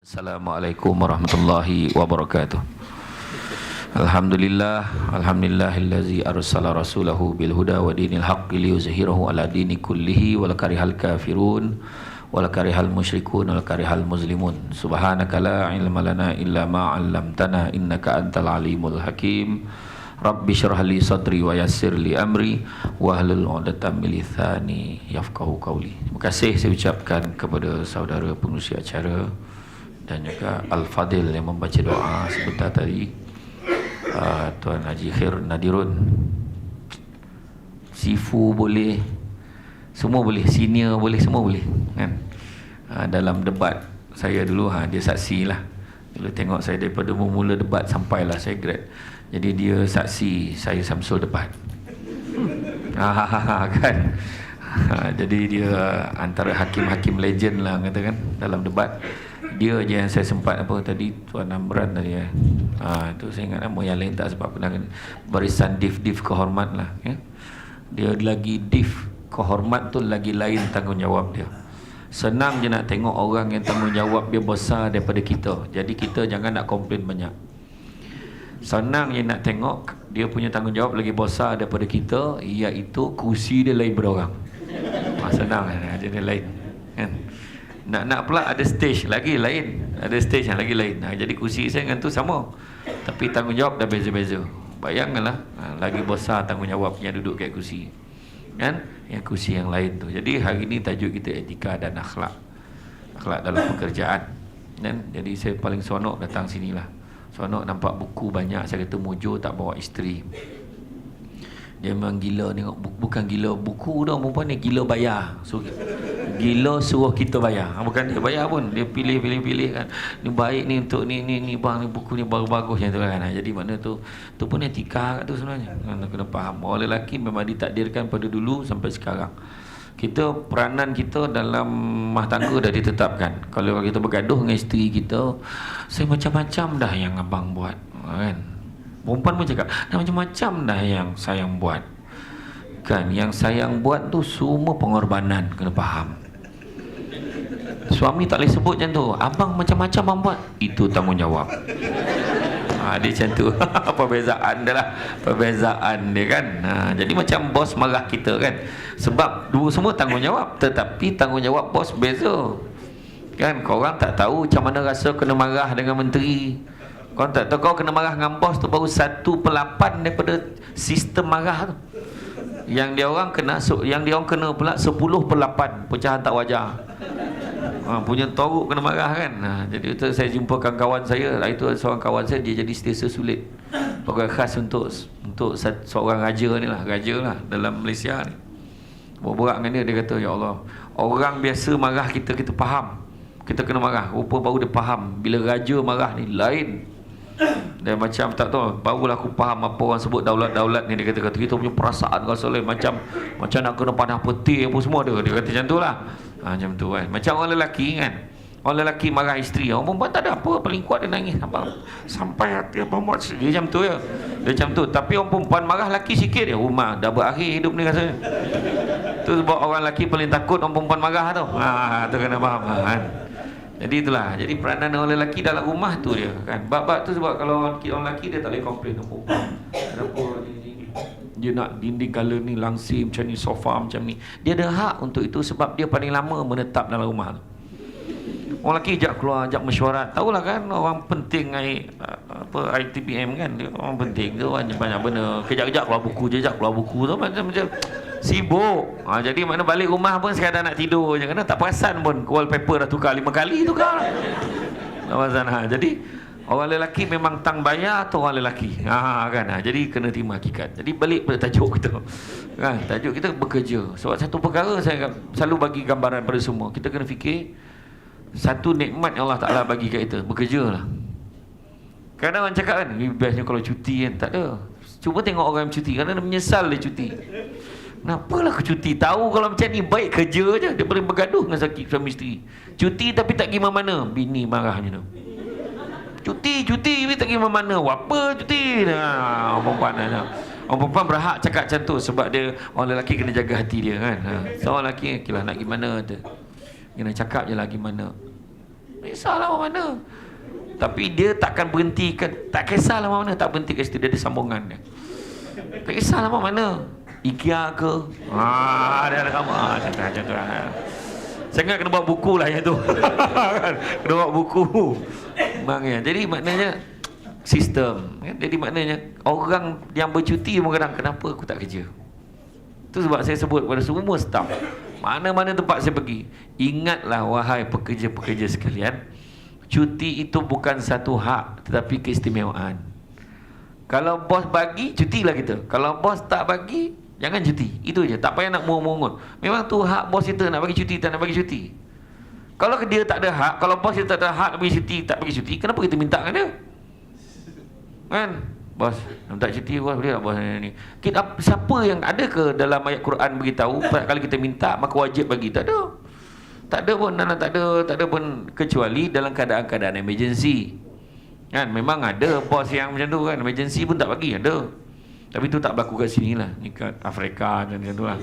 Assalamualaikum warahmatullahi wabarakatuh. Alhamdulillahillazi arsala rasulahu bil huda wa dinil haqqi liyuzhirahu ala dini kullihi wal karihal kafirun wal karihal musyrikun wal karihal muslimun. Subhanaka la ilma lana illa ma 'allamtana innaka antal alimul hakim. Rabbi syrah li sadri wa yassir li amri wahlul 'uqdatam min lisani yafqahu qawli. Terima kasih saya ucapkan kepada saudara pengurusi acara dan juga Al-Fadil yang membaca doa sebentar tadi, Tuan Haji Khair Nadirun. Sifu boleh, semua boleh, senior boleh, semua boleh kan. Dalam debat saya dulu, dia saksi lah. Dulu tengok saya daripada memula debat sampailah saya grad, jadi dia saksi saya Samsul debat. Kan. Jadi dia antara hakim-hakim legend lah kata kan dalam debat. Dia je yang saya sempat apa tadi, Tuan Amran tadi ya. Itu saya ingat nama yang lain tak sebab pernah barisan div kehormat lah ya. Dia lagi div kehormat tu lagi lain tanggungjawab dia. Senang je nak tengok orang yang tanggungjawab dia besar daripada kita. Jadi kita jangan nak komplain banyak. Senang je nak tengok dia punya tanggungjawab lagi besar daripada kita, iaitu kursi dia lain daripada orang. Senang jadi lain kan. Nak pula ada stage lagi lain, ada stage yang lagi lain. Jadi kursi saya dengan tu sama, tapi tanggungjawab dah beza-beza. Bayangkanlah, lagi besar tanggungjawab yang duduk kat kursi kan, yang kursi yang lain tu. Jadi hari ni tajuk kita etika dan akhlak, akhlak dalam pekerjaan kan. Jadi saya paling seronok datang sinilah. Seronok nampak buku banyak. Saya kata Mojo tak bawa isteri. Dia memang gila tengok bukan gila buku dah, perempuan ni gila bayar. So, gila suruh kita bayar. Bukan dia bayar pun, dia pilih kan. Ni baik ni untuk ni bang, ni buku ni bagus macam tu kan. Jadi makna tu pun etika kat tu sebenarnya. Kena faham. Orang lelaki memang ditakdirkan pada dulu sampai sekarang. Peranan kita dalam rumah tangga dah ditetapkan. Kalau kita bergaduh dengan isteri kita, saya macam-macam dah yang abang buat kan. Perempuan pun cakap, dah macam-macam dah yang sayang buat kan. Yang sayang buat tu semua pengorbanan, kena faham. Suami tak boleh sebut macam tu, abang macam-macam abang buat, itu tanggungjawab. Dia macam tu. Perbezaan dia lah, perbezaan dia kan. Jadi macam bos marah kita kan, sebab dua semua tanggungjawab, tetapi tanggungjawab bos beza kan. Korang tak tahu macam mana rasa kena marah dengan menteri. Kau tak tahu, kau kena marah dengan bos tu baru 1/8 daripada sistem marah tu. Yang dia orang kena pula 10/8, pecahan tak wajar. Punya toruk kena marah kan. Jadi itu saya jumpa kawan saya, itu seorang kawan saya, dia jadi setiasa sulit. Pegawai khas untuk seorang raja lah dalam Malaysia ni. Berbual dengan dia kata, ya Allah, orang biasa marah kita faham, kita kena marah. Rupa baru dia faham bila raja marah ni lain. Dia macam tak tahu, barulah aku faham apa orang sebut daulat-daulat ni. Dia kata kita punya perasaan rasa lain, macam nak kena panah peti apa semua dia kata macam tu lah. Macam tu kan. Macam orang lelaki kan, orang lelaki marah isteri, orang perempuan tak ada apa, paling kuat dia nangis sampai hati apa buat dia macam tu ya. Dia macam tu. Tapi orang perempuan marah lelaki sikit dia, rumah dah berakhir hidup ni rasanya. Tu sebab orang lelaki paling takut orang perempuan marah tu. Tu kena faham kan. Jadi itulah, jadi peranan orang lelaki dalam rumah tu dia kan. Bab-bab tu sebab kalau orang lelaki dia tak boleh komplain apa. Kenapa dia nak dinding color ni langsir macam ni, sofa macam ni. Dia ada hak untuk itu sebab dia paling lama menetap dalam rumah tu. Orang lelaki ajak keluar, ajak mesyuarat. Tahulah kan orang penting ITPM kan, dia orang penting tu banyak benda. Kejap-kejap keluar buku tu macam sibuk. Jadi mana balik rumah pun sekadar nak tidur je, kerana tak perasan pun wallpaper dah tukar 5 kali tukar. Tak perasan. Jadi orang lelaki memang tang bayar atau orang lelaki kan. Jadi kena terima hakikat. Jadi balik pada tajuk kita kan, tajuk kita bekerja. Sebab satu perkara saya selalu bagi gambaran pada semua, kita kena fikir satu nikmat yang Allah Ta'ala bagi kat kita, bekerja lah. Kadang orang cakap kan, bestnya kalau cuti kan. Tak ada. Cuba tengok orang yang cuti, kadang dia menyesal dia cuti. Kenapalah aku cuti? Tahu kalau macam ni baik kerja je. Dia boleh bergaduh dengan sakit suami isteri. Cuti tapi tak pergi mana-mana, bini marah macam tu. Cuti tapi tak pergi mana-mana, apa cuti? Orang perempuan berhak cakap macam tu sebab dia, orang lelaki kena jaga hati dia kan. Seorang lelaki, okay lah, nak pergi mana tu, kena cakap je lah gimana. kisahlah mana. Tapi dia takkan berhentikan, tak kisahlah mana, tak berhenti kat situ, dia ada sambungan dia. Tak kisahlah mana, IKEA ke, dia ada gambar, macam tu. Saya ingat kena buat buku lah yang tu. Kena buat buku. Jadi maknanya sistem. Jadi maknanya orang yang bercuti kadang kenapa aku tak kerja. Itu sebab saya sebut pada semua staf, mana-mana tempat saya pergi, ingatlah wahai pekerja-pekerja sekalian, cuti itu bukan satu hak tetapi keistimewaan. Kalau bos bagi, cutilah kita. Kalau bos tak bagi, jangan cuti. Itu je, tak payah nak mungut-mungut. Memang tu hak bos kita nak bagi cuti, tak nak bagi cuti. Kalau dia tak ada hak, kalau bos kita tak ada hak nak bagi cuti, tak bagi cuti, kenapa kita minta kan dia? Kan? Bos, minta cuti bos, boleh tak bos ni? Siapa yang ada ke dalam ayat Quran beritahu kalau kita minta maka wajib bagi? Tak ada. Tak ada pun, tak ada pun, kecuali dalam keadaan-keadaan emergency. Kan, memang ada bos yang macam tu kan, emergency pun tak bagi, ada. Tapi tu tak berlaku kat sini lah, ni kat Afrika macam tu lah.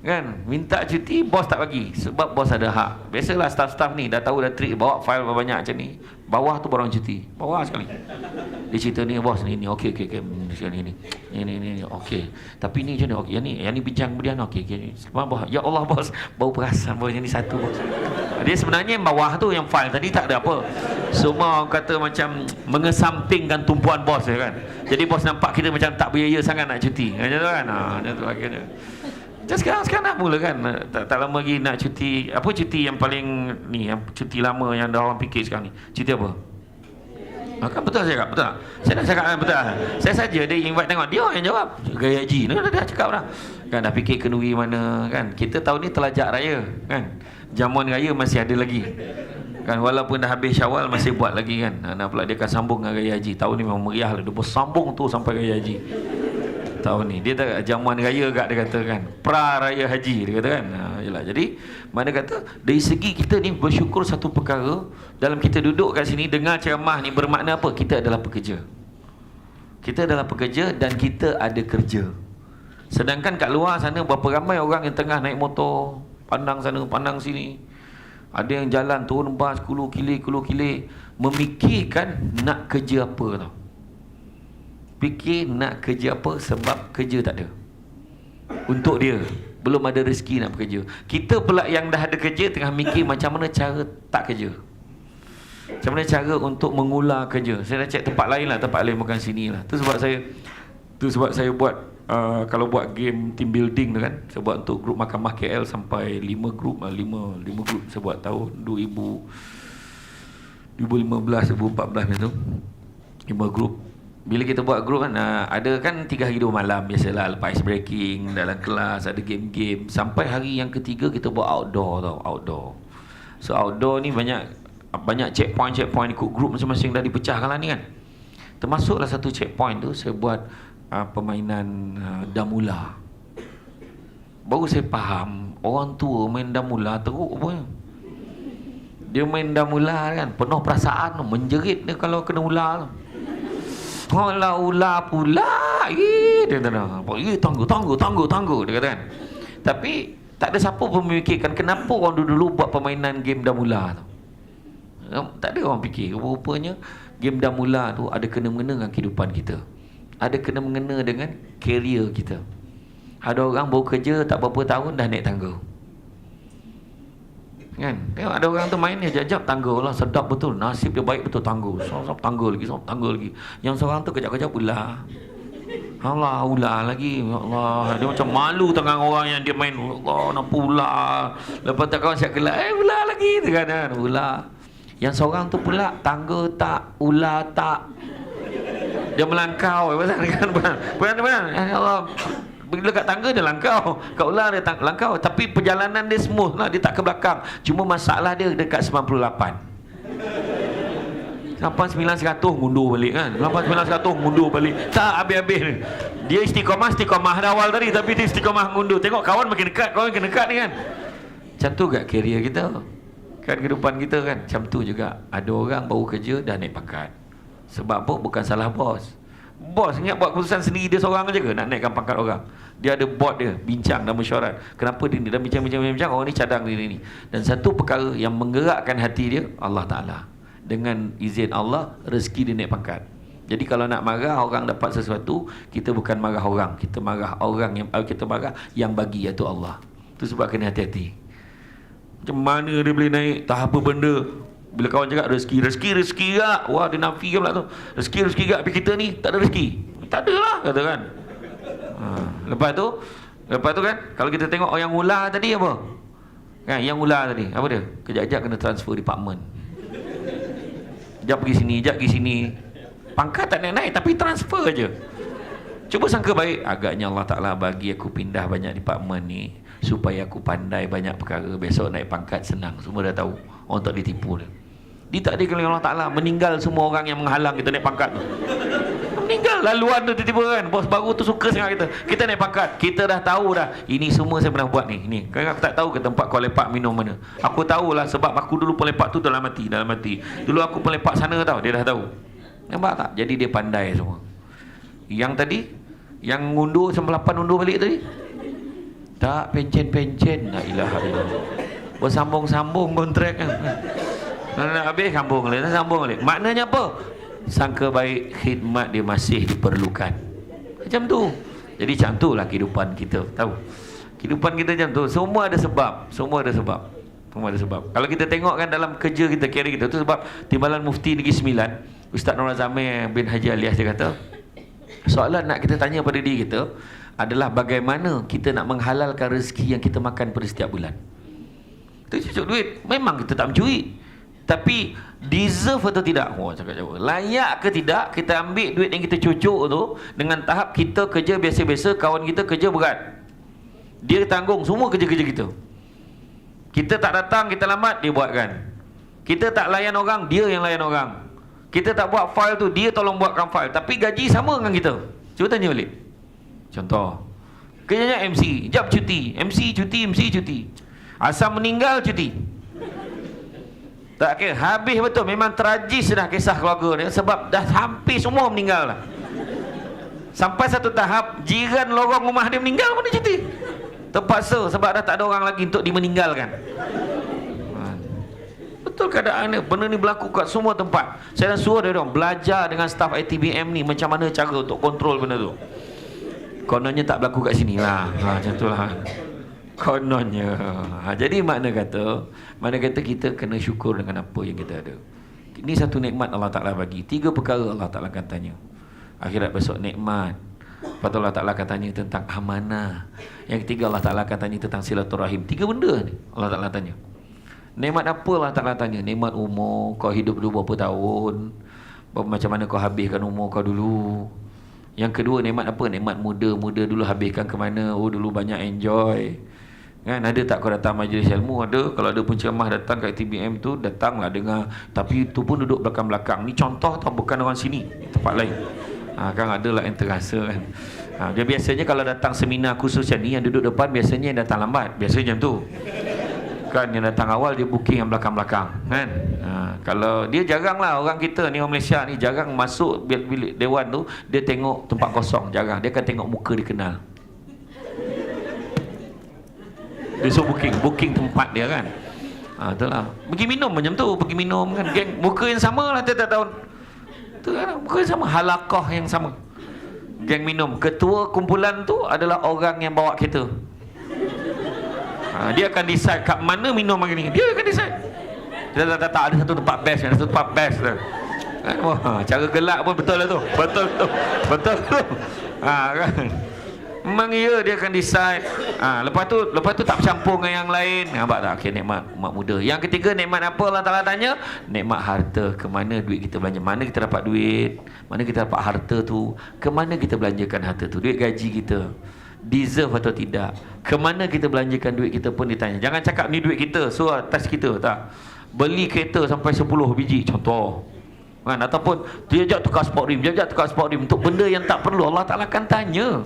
Kan, minta cuti, bos tak bagi sebab bos ada hak. Biasalah staff-staff ni dah tahu dah trik, bawa file banyak macam ni, bawah tu barang cuti, bawah sekali. Dia cerita ni, bos ni okey ni okey. Tapi ni macam ni, okey, yang ni bincang kemudian, okey. Bos, ya Allah bos, bau perasan bos, yang ni satu bos. Dia sebenarnya bawah tu yang file tadi tak ada apa. Semua orang kata macam mengesampingkan tumpuan bos ya kan. Jadi bos nampak kita macam tak berjaya sangat nak cuti. Macam tu kan. Macam tu akhirnya. Sekarang nak mula kan, tak lama lagi nak cuti. Apa cuti yang paling ni, yang cuti lama yang dah orang fikir sekarang ni, cuti apa? Kan betul saya cakap, betul tak? Saya nak cakap kan, betul. Saya saja dia invite tengok, dia yang jawab gaya haji. Dah cakap dah kan, dah fikir kenduri mana kan. Kita tahun ni telajak raya kan, jamuan raya masih ada lagi kan, walaupun dah habis Syawal masih buat lagi kan. Nak pula dia akan sambung dengan raya haji. Tahun ni memang meriah lah, dia bersambung tu sampai raya haji tahun ni. Dia tak jamuan raya kat, dia kata kan, pra raya haji dia kata kan. Yalah, jadi mana kata dari segi kita ni bersyukur satu perkara, dalam kita duduk kat sini dengar ceramah ni bermakna apa? Kita adalah pekerja. Kita adalah pekerja dan kita ada kerja. Sedangkan kat luar sana berapa ramai orang yang tengah naik motor, pandang sana pandang sini, ada yang jalan turun bas kulu-kilik memikirkan nak kerja apa tau. Fikir nak kerja apa sebab kerja tak ada untuk dia, belum ada rezeki nak bekerja. Kita pula yang dah ada kerja tengah mikir macam mana cara tak kerja, macam mana cara untuk mengular kerja. Saya dah cek tempat lain lah, tempat lain bukan sini lah. Tu sebab saya buat kalau buat game team building tu kan, saya buat untuk grup Mahkamah KL sampai 5 grup saya buat tahun 2015 2014 macam tu, 5 grup. Bila kita buat grup kan, ada kan 3 hari 2 malam biasalah, lepas ice breaking dalam kelas, ada game-game. Sampai hari yang ketiga kita buat outdoor tau, outdoor. So outdoor ni banyak checkpoint ikut grup masing-masing dah dipecahkan lah ni kan. Termasuklah satu checkpoint tu saya buat permainan damula. Baru saya faham orang tua main damula teruk apa. Dia main damula kan penuh perasaan, menjerit dia kalau kena ular tu. Kalau ular pula, dia kata, tangguh dia kata kan. Tapi tak ada siapa pun memikirkan kenapa orang dulu buat permainan game damula tu. Tak ada orang fikir. Rupanya game damula tu ada kena-mengena dengan kehidupan kita, ada kena-mengena dengan career kita. Ada orang baru kerja tak berapa tahun dah naik tangga kan. Tengok ada orang tu main ni jap-jap tangga lah, sedap betul, nasib dia baik betul, tangga tangga lagi. Yang seorang tu kejap-kejap ular. Allah, ular lagi. Ya Allah, dia macam malu tengah orang yang dia main. Allah, nampak ular. Lepas tu kawan siap gelak, ular lagi tu kan, ular. Yang seorang tu pula tangga tak, ular tak. Dia melangkau kan. Benar. Allah, bila kat tangga dia langkau, kat ular dia langkau, tapi perjalanan dia smooth lah, dia tak ke belakang. Cuma masalah dia dekat 98. Sampai 900 mundur balik kan. 900 mundur balik. Tak habis-habis ni. Dia istiqamah dah awal tadi, tapi dia istiqamah mundur. Tengok kawan makin dekat ni kan. Macam tu kat career kita. Kan kehidupan kita kan. Macam tu juga. Ada orang baru kerja dah naik pangkat. Sebab apa? Bukan salah bos. Bos ingat buat keputusan sendiri dia seorang aja ke nak naikkan pangkat orang. Dia ada board dia, bincang dan mesyuarat. Kenapa dia ni? Dan bincang, orang ni cadang diri ni. Dan satu perkara yang menggerakkan hati dia, Allah Ta'ala. Dengan izin Allah, rezeki dia naik pangkat. Jadi kalau nak marah orang dapat sesuatu, kita bukan marah orang, kita marah orang yang bagi, iaitu Allah. Itu sebab kena hati-hati. Macam mana dia boleh naik, tak apa benda. Bila kawan cakap rezeki tak, wah dia nafi pula tu. Rezeki tak, tapi kita ni tak ada rezeki. Tak ada lah, kata kan. Lepas tu kan, kalau kita tengok yang ular tadi apa? Kan, yang ular tadi, apa dia? Kejap-kejap kena transfer department. Sekejap pergi sini, sekejap pergi sini. Pangkat tak naik-naik, tapi transfer aja. Cuba sangka baik, agaknya Allah Ta'ala bagi aku pindah banyak department ni supaya aku pandai banyak perkara. Besok naik pangkat senang, semua dah tahu. Orang tak ditipu dia. Dia tak ada Allah Ta'ala meninggal semua orang yang menghalang kita naik pangkat tu. Meninggal laluan tu tiba-tiba kan. Bos baru tu suka sangat kita naik pangkat. Kita dah tahu dah, ini semua saya pernah buat ni. Kan aku tak tahu ke tempat kau lepak minum mana. Aku tahulah sebab aku dulu pelepak tu dalam hati. Dulu aku pelepak sana tau, dia dah tahu. Nampak tak? Jadi dia pandai semua. Yang tadi, yang undur 98 undur balik tadi, tak pencen. La ilaha illallah. Bersambung-sambung kontrak kan. Nak habis sambung balik. Maknanya apa? Sangka baik khidmat dia masih diperlukan. Macam tu. Jadi macam tu lah kehidupan kita. Tahu? Kehidupan kita macam tu. Semua ada sebab. Kalau kita tengok kan dalam kerja kita, career kita, tu sebab Timbalan Mufti Negeri Sembilan, Ustaz Nur Azamir bin Haji Alias, dia kata, soalan nak kita tanya pada diri kita adalah bagaimana kita nak menghalalkan rezeki yang kita makan pada setiap bulan. Kita cucuk duit, memang kita tak mencuri, tapi deserve atau tidak? Cakap jawab. Layak ke tidak kita ambil duit yang kita cucuk tu dengan tahap kita kerja biasa-biasa, kawan kita kerja berat, dia tanggung semua kerja-kerja kita. Kita tak datang, kita lambat, dia buatkan. Kita tak layan orang, dia yang layan orang. Kita tak buat file tu, dia tolong buatkan file. Tapi gaji sama dengan kita. Cuba tanya balik. Contoh, kerjanya MC, jap cuti, MC cuti. Asal meninggal cuti. Tak kira, habis betul. Memang tragis dah kisah keluarga dia, sebab dah hampir semua meninggal lah. Sampai satu tahap jiran lorong rumah dia meninggal pun dia cuti. Terpaksa sebab dah tak ada orang lagi untuk dimeninggalkan. Betul keadaan ni. Benda ni berlaku kat semua tempat. Saya dah suruh dia orang belajar dengan staf ITBM ni macam mana cara untuk kontrol benda tu. Kononnya tak berlaku kat sini lah. Macam tu lah. Kononnya. Jadi makna kata kita kena syukur dengan apa yang kita ada. Ini satu nikmat Allah Ta'ala bagi. 3 perkara Allah Ta'ala akan tanya. Akhirat besok nikmat. Lepas tu Allah Ta'ala akan tanya tentang amanah. Yang ketiga Allah Ta'ala akan tanya tentang silaturahim. 3 benda ni Allah Ta'ala tanya. Nikmat apa Allah Ta'ala tanya? Nikmat umur, kau hidup dulu berapa tahun, macam mana kau habiskan umur kau dulu. Yang kedua nikmat apa? Nikmat muda dulu habiskan ke mana? Oh dulu banyak enjoy kan. Ada tak kau datang majlis ilmu? Ada. Kalau ada penceramah datang kat TBM tu, datanglah dengar, tapi tu pun duduk belakang-belakang. Ni contoh tau, bukan orang sini, tempat lain. Kan ada lah yang terasa kan. Dia biasanya kalau datang seminar khusus yang ni, yang duduk depan biasanya yang datang lambat. Biasanya macam tu kan. Yang datang awal dia booking yang belakang-belakang kan. Kalau dia jarang lah, orang kita ni, orang Malaysia ni jarang masuk bilik dewan tu, dia tengok tempat kosong, jarang. Dia akan tengok muka dikenal. Dia suruh booking tempat dia kan. Itulah. Pergi minum macam tu, pergi minum kan, geng muka yang sama lah tiap-tiap tahun. Tu kan, muka yang sama, halaqah yang sama, geng minum. Ketua kumpulan tu adalah orang yang bawa kereta. Dia akan decide kat mana minum hari ni. Dia akan decide. Dia tak ada satu tempat best, ada satu tempat best tu. Wah, cara gelak pun betul lah tu. Betul tu. Kan. Memang dia akan decide. Lepas tu tak bercampur dengan yang lain. Nampak tak? Okay, nikmat umat muda. Yang ketiga, nikmat apa Allah Ta'ala tanya? Nikmat harta. Kemana duit kita belanja? Mana kita dapat duit? Mana kita dapat harta tu? Kemana kita belanjakan harta tu? Duit gaji kita deserve atau tidak? Kemana kita belanjakan duit kita pun ditanya. Jangan cakap ni duit kita, so atas kita. Tak. Beli kereta sampai 10 biji contoh kan? Ataupun dia jap tukar sport rim, untuk benda yang tak perlu. Allah Ta'ala akan tanya.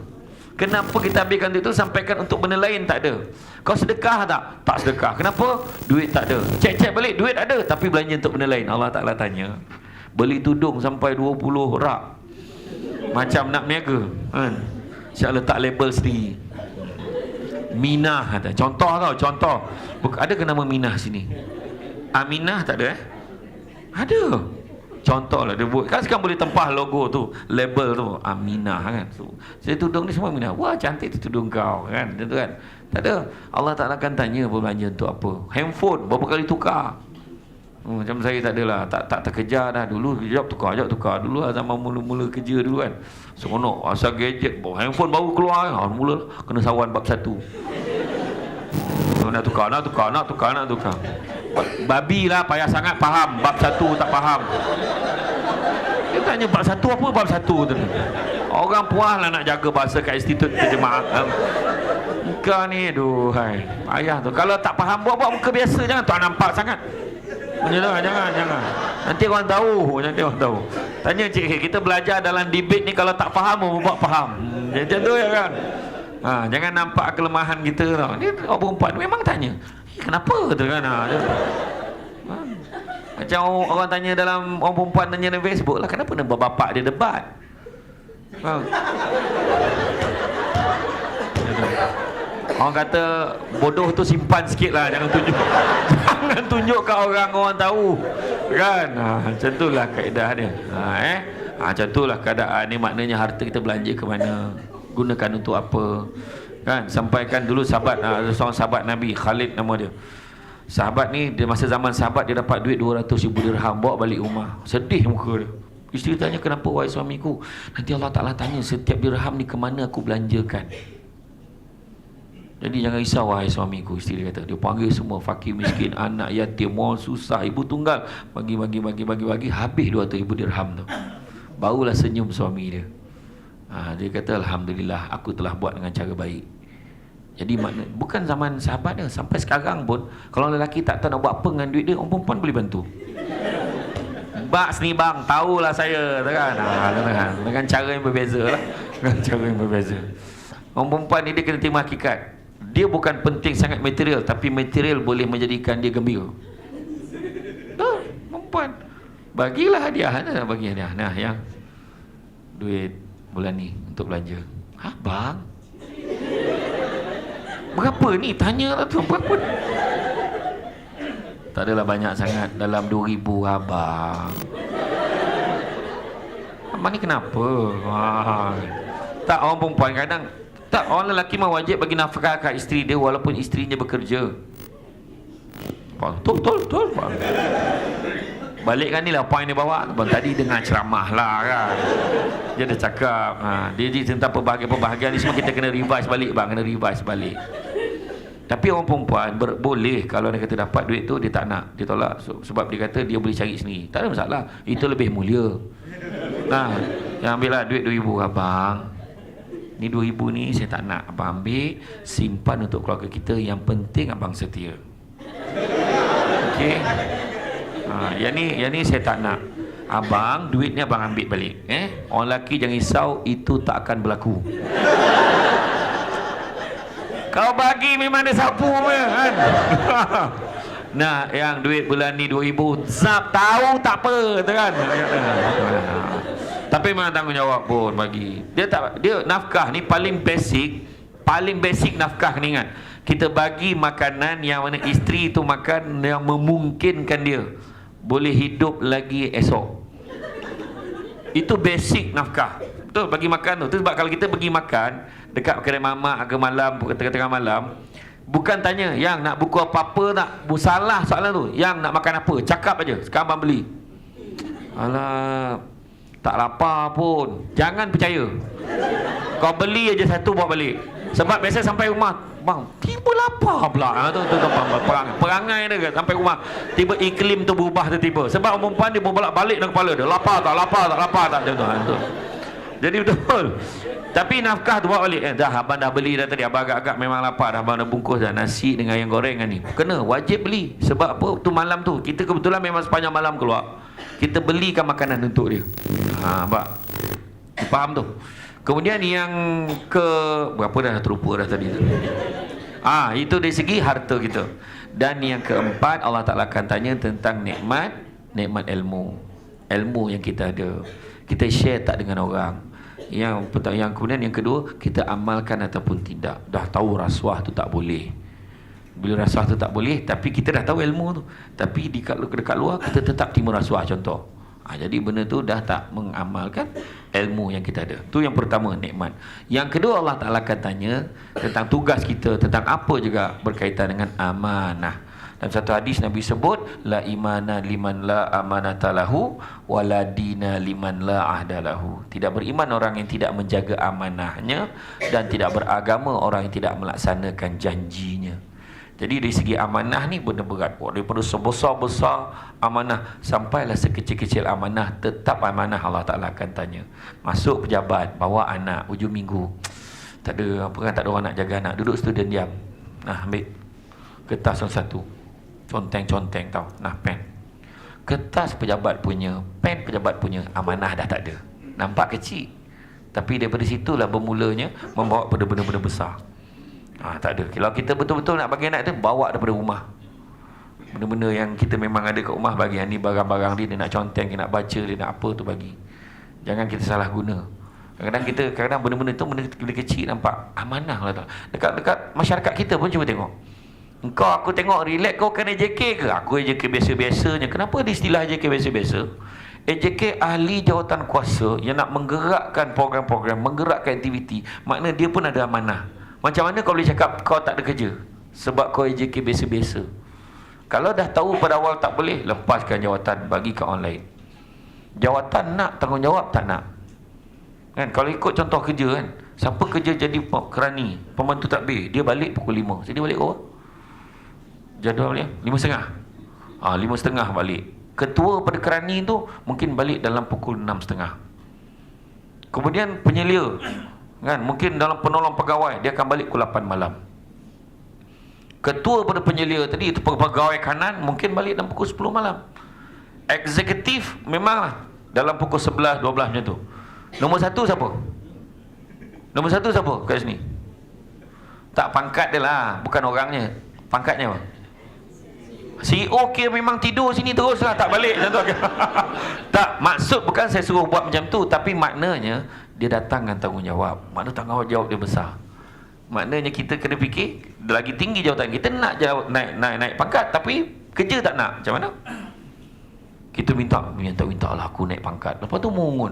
Kenapa kita ambilkan duit tu sampaikan untuk benda lain? Tak ada. Kau sedekah tak? Tak sedekah. Kenapa? Duit tak ada. Cek balik, duit ada tapi belanja untuk benda lain. Allah Ta'ala tanya. Beli tudung sampai 20 rak Macam nak berniaga kan. Siap letak label sendiri. Minah kata. Contoh tau, contoh. Ada ke nama Minah sini? Aminah tak ada Ada. Contoh lah dia buat. Kan sekarang boleh tempah logo tu, label tu, Aminah kan. So, saya tudung ni semua Aminah. Wah, cantik tu tudung kau kan. Tentu kan. Tak ada. Allah Ta'ala akan tanya berbelanja untuk apa. Handphone berapa kali tukar. Macam saya tak adalah, tak terkejar dah. Dulu jap tukar. Dulu lah zaman mula-mula kerja dulu kan. Seronok asal gadget, handphone baru keluar mula kena sawan bab 1. Nak tukar. Babi lah payah sangat faham bab 1 tak faham. Dia tanya bab 1 apa bab 1 tu. Orang puas lah nak jaga bahasa kat institut terjemahan. Muka ni aduhai, payah tu. Kalau tak faham buat muka biasa, jangan tak nampak sangat. Jangan. Nanti orang tahu. Tanya cik, kita belajar dalam debate ni kalau tak faham buat faham. Macam tu ya kan. Jangan nampak kelemahan kita tau. Ni orang perempuan memang tanya, kenapa tu kan. Macam orang tanya dalam, orang perempuan tanya dalam Facebook lah, kenapa nak bapak dia debat. Orang kata bodoh tu simpan sikit lah, jangan tunjuk kat orang tahu kan. Macam tu lah kaedah dia. Macam tu lah keadaan ni. Maknanya harta kita belanja ke mana, gunakan untuk apa kan. Sampaikan dulu sahabat, seorang sahabat Nabi, Khalid nama dia. Sahabat ni, dia masa zaman sahabat dia dapat duit 200,000 dirham, bawa balik rumah. Sedih muka dia. Isteri tanya, kenapa wahai suamiku? Nanti Allah Ta'ala tanya setiap dirham ni ke mana aku belanjakan. Jadi jangan risau wahai suamiku, isteri dia kata. Dia panggil semua fakir miskin, anak yatim, orang susah, ibu tunggal, bagi, habis 200,000 dirham tu. Barulah senyum suami dia. Dia kata, alhamdulillah aku telah buat dengan cara baik. Jadi makna, bukan zaman sahabat dia, sampai sekarang pun kalau lelaki tak tahu nak buat apa dengan duit dia, orang perempuan boleh bantu. Bak sini bang, tahulah saya kan. Dengan cara yang berbeza lah. Orang perempuan ni dia kena terima hakikat. Dia bukan penting sangat material, tapi material boleh menjadikan dia gembira. Perempuan bagilah hadiah. Bagi hadiah. Nah, yang duit bulan ni untuk belanja. Bang, berapa ni? Tanya lah tu, berapa? Tak adalah banyak sangat, dalam 2,000 abang. Abang ni kenapa? Tak, orang perempuan kadang tak, orang lelaki mah wajib bagi nafkah kat isteri dia walaupun isterinya bekerja. Betul. Balikkan ni lah poin dia bawa. Tadi dengar ceramah lah kan. Dia dah cakap dia tentang perbahagian ni semua kita kena revise balik bang. Tapi orang perempuan boleh, kalau dia kata dapat duit tu dia tak nak, dia tolak. Sebab dia kata dia boleh cari sendiri. Tak ada masalah, itu lebih mulia. Yang ambil lah duit 2,000 abang. Ni 2,000 ni saya tak nak, abang ambil, simpan untuk keluarga kita. Yang penting abang setia. Okey. Yang ni saya tak nak. Abang, duit ni abang ambil balik. Orang lelaki jangan risau, itu tak akan berlaku. Kau bagi memang dia sapu kan. Nah, yang duit bulan ni 2,000, zap tahu tak apa, kan? Tapi memang tanggungjawab pun bagi. Dia nafkah ni paling basic nafkah ni ingat. Kita bagi makanan yang mana isteri tu makan yang memungkinkan dia boleh hidup lagi esok. Itu basic nafkah. Betul, bagi makan tu. Sebab kalau kita pergi makan dekat kedai mamak ke malam, tengah-tengah malam, bukan tanya yang nak buku apa-apa tak. Salah soalan tu. Yang nak makan apa, cakap aja, sekarang abang beli. Alah, tak lapar pun. Jangan percaya. Kau beli aja satu bawa balik. Sebab biasa sampai rumah, bang, tiba lapar pula. Tu perangai dia sampai rumah. Tiba iklim tu berubah tiba-tiba. Sebab orang perempuan dia bolak-balik dalam kepala dia. Lapar tak. Tu. Jadi betul. Tapi nafkah tu bawa balik. Dah abang dah beli dah tadi. Abang agak-agak memang lapar dah. Abang dah bungkus dah nasi dengan yang gorengan ni. Kena wajib beli. Sebab apa? Tu malam tu kita kebetulan memang sepanjang malam keluar. Kita belikan makanan untuk dia. Abang faham tu. Kemudian yang ke berapa dah terlupa dah tadi tu. Itu dari segi harta kita. Dan yang keempat, Allah Ta'ala akan tanya tentang nikmat ilmu. Ilmu yang kita ada. Kita share tak dengan orang. Yang kemudian yang kedua, kita amalkan ataupun tidak. Dah tahu rasuah tu tak boleh. Bila rasuah tu tak boleh, tapi kita dah tahu ilmu tu, tapi dekat luar kita tetap terima rasuah contoh. Jadi benda tu dah tak mengamalkan ilmu yang kita ada. Tu yang pertama, nikmat. Yang kedua, Allah Ta'ala akan tanya tentang tugas kita, tentang apa juga berkaitan dengan amanah. Dalam satu hadis Nabi sebut, la imana liman la amanata lahu wa la dina liman la ahda lahu. Tidak beriman orang yang tidak menjaga amanahnya, dan tidak beragama orang yang tidak melaksanakan janjinya. Jadi dari segi amanah ni benda berat. Daripada sebesar-besar amanah sampailah sekecil-kecil amanah, tetap amanah Allah Ta'ala akan tanya. Masuk pejabat, bawa anak hujung minggu, tak ada apa kan, tak ada orang nak jaga anak, duduk situ dan diam. Nah, ambil kertas satu, conteng-conteng tau. Nah, pen. Kertas pejabat punya, pen pejabat punya, amanah dah tak ada. Nampak kecil, tapi daripada situlah bermulanya membawa pada benda-benda besar. Tak ada. Kalau kita betul-betul nak bagi anak tu, bawa daripada rumah. Benda-benda yang kita memang ada kat rumah, bagi. Yang ni barang-barang dia nak conteng, dia nak baca, dia nak apa tu, bagi. Jangan kita salah guna. Kadang-kadang benda-benda tu, benda kecil nampak amanah lah. Dekat masyarakat kita pun cuba tengok. Engkau, aku tengok relax, kau kena AJK ke? Aku AJK biasa-biasanya. Kenapa ada istilah AJK biasa-biasa? AJK ahli jawatan kuasa yang nak menggerakkan program-program, menggerakkan aktiviti. Makna dia pun ada amanah. Macam mana kau boleh cakap kau tak ada kerja sebab kau AJK biasa-biasa? Kalau dah tahu pada awal tak boleh, lepaskan jawatan, bagi ke online. Jawatan nak, tanggungjawab tak nak. Kan, kalau ikut contoh kerja kan, siapa kerja jadi kerani, pembantu takbir, dia balik pukul 5. Jadi dia balik berapa? Jadual dia 5.30. 5.30 balik. Ketua pada kerani tu mungkin balik dalam pukul 6.30. Kemudian penyelia kan, mungkin dalam penolong pegawai, dia akan balik pukul 8 malam. Ketua pada penyelia tadi, itu pegawai kanan, mungkin balik dalam pukul 10 malam. Eksekutif memanglah dalam pukul 11, 12 macam tu. Nombor satu siapa? Nombor satu siapa kat sini? Tak, pangkat dia lah, bukan orangnya. Pangkatnya apa? CEO kira memang tidur sini terus lah, tak balik macam tu. Tak, maksud bukan saya suruh buat macam tu, tapi maknanya dia datang dengan tanggungjawab. Makna tanggungjawab dia besar. Maknanya kita kena fikir, lagi tinggi jawatan kita, nak naik pangkat, tapi kerja tak nak. Macam mana? Kita minta lah aku naik pangkat. Lepas tu mungut.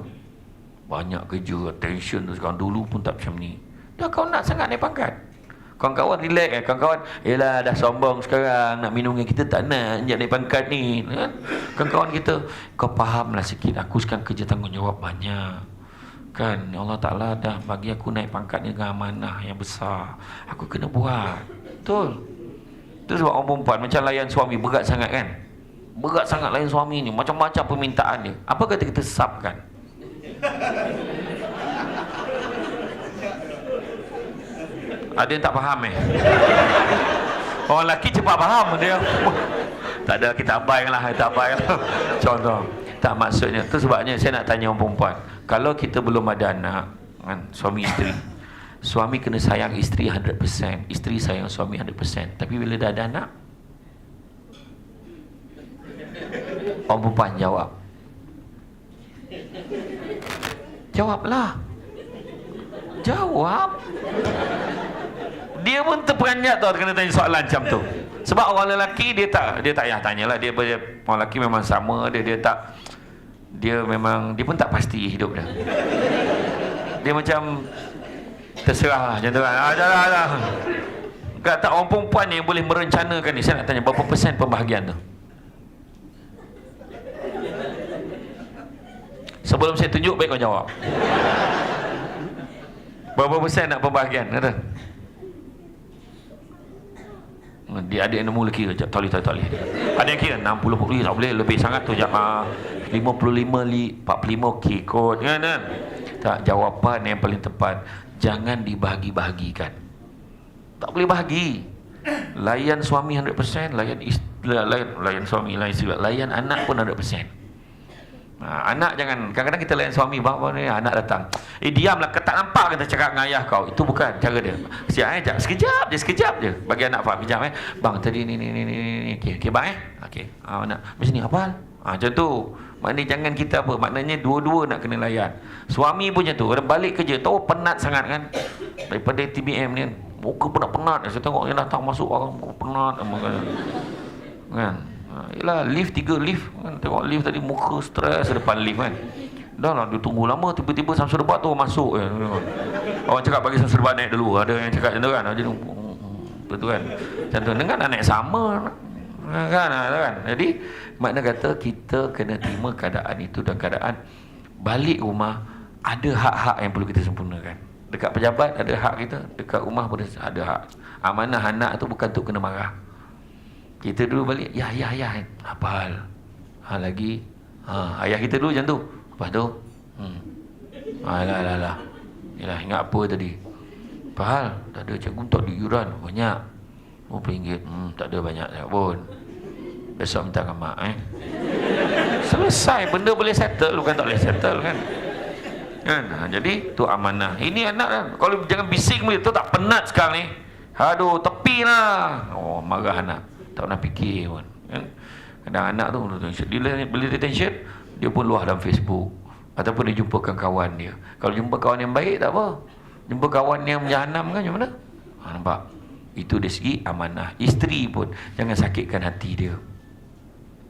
Banyak kerja, attention tu sekarang. Dulu pun tak macam ni. Dah kau nak sangat naik pangkat. Kawan-kawan relax kawan-kawan. Yelah dah sombong sekarang, nak minum dengan kita tak nak, naik pangkat ni kan? Kawan-kawan kita, kau fahamlah sikit, aku sekarang kerja tanggungjawab banyak kan, Allah Ta'ala dah bagi aku naik pangkat ni dengan amanah yang besar, aku kena buat. Betul. Itu sebab orang perempuan macam layan suami, berat sangat kan, berat sangat layan suami ni, macam-macam permintaan dia. Apa kata kita subkan? Ada yang tak faham orang lelaki cepat faham dia. Tak ada, kita abaikan lah, kita abaikan. Contoh. Tak, maksudnya tu sebabnya saya nak tanya orang perempuan, kalau kita belum ada anak kan, suami isteri, suami kena sayang isteri 100%, isteri sayang suami 100%. Tapi bila dah ada anak, orang perempuan jawab. Jawablah. Jawab. Dia pun terperanjat tau kena tanya soalan macam tu. Sebab orang lelaki dia tak payah tanyalah, orang lelaki memang sama, dia pun tak pasti hidup dia. Dia macam terserah macam tu kan. Dah. Tak, orang perempuan yang boleh merencanakan ni. Saya nak tanya, berapa persen pembahagian tu? Sebelum saya tunjuk, baik kau jawab. Berapa persen nak pembahagian? Kata. Dia ada yang nombor kira, tak boleh. Ada yang kira 60, tak boleh, lebih sangat tu. 55, 45 okey kot kan? Tak, jawapan yang paling tepat, jangan dibahagi-bahagikan. Tak boleh bahagi. Layan suami 100%, layan suami, layan isteri, layan anak pun 100%. Anak jangan, kadang-kadang kita layan suami, bawa ni anak datang, diamlah, tak nampak kita cakap dengan ayah kau. Itu bukan cara dia. Siap sekejap je bagi anak faham. Kejap bang tadi ni okey bang okey nak macam ni hafal Macam tu. Maknanya jangan kita apa, maknanya dua-dua nak kena layan. Suami pun macam tu, orang balik kerja tahu penat sangat kan, daripada TBM ni kan, muka penat-penat. Saya tengok dia datang masuk orang muka penat kan. Yelah, lift 3 lift kan, tengok lift tadi muka stres depan lift kan. Dah lah dia tunggu lama, tiba-tiba Samsul Debat tu masuk kan. Orang cakap bagi Samsul Debat naik dulu, ada yang cakap macam tu kan. Betul kan, macam tu dengan anak sama kan. Jadi makna kata kita kena terima keadaan itu, dan keadaan balik rumah ada hak-hak yang perlu kita sempurnakan. Dekat pejabat ada hak kita, dekat rumah pun ada hak. Amanah anak tu bukan untuk kena marah. Kita dulu balik, ya apa hal? Lagi ayah kita dulu macam tu. Lepas tu alah yalah, ingat apa tadi? Apa hal? Tak ada, cikgu tak ada iuran banyak RM20. Tak ada banyak pun, besok minta kat mak selesai, benda boleh settle, bukan tak boleh settle kan. Jadi tu amanah. Ini anak kan, kalau jangan bising tu tak penat sekarang ni. Aduh, tepi lah. Oh, marah anak, tak nak fikir pun kan. Kadang anak tu dia beli detention, dia pun luah dalam Facebook, ataupun dia jumpakan kawan dia. Kalau jumpa kawan yang baik tak apa, jumpa kawan yang menjahanam kan macam mana? Nampak? Itu dari segi amanah. Isteri pun jangan sakitkan hati dia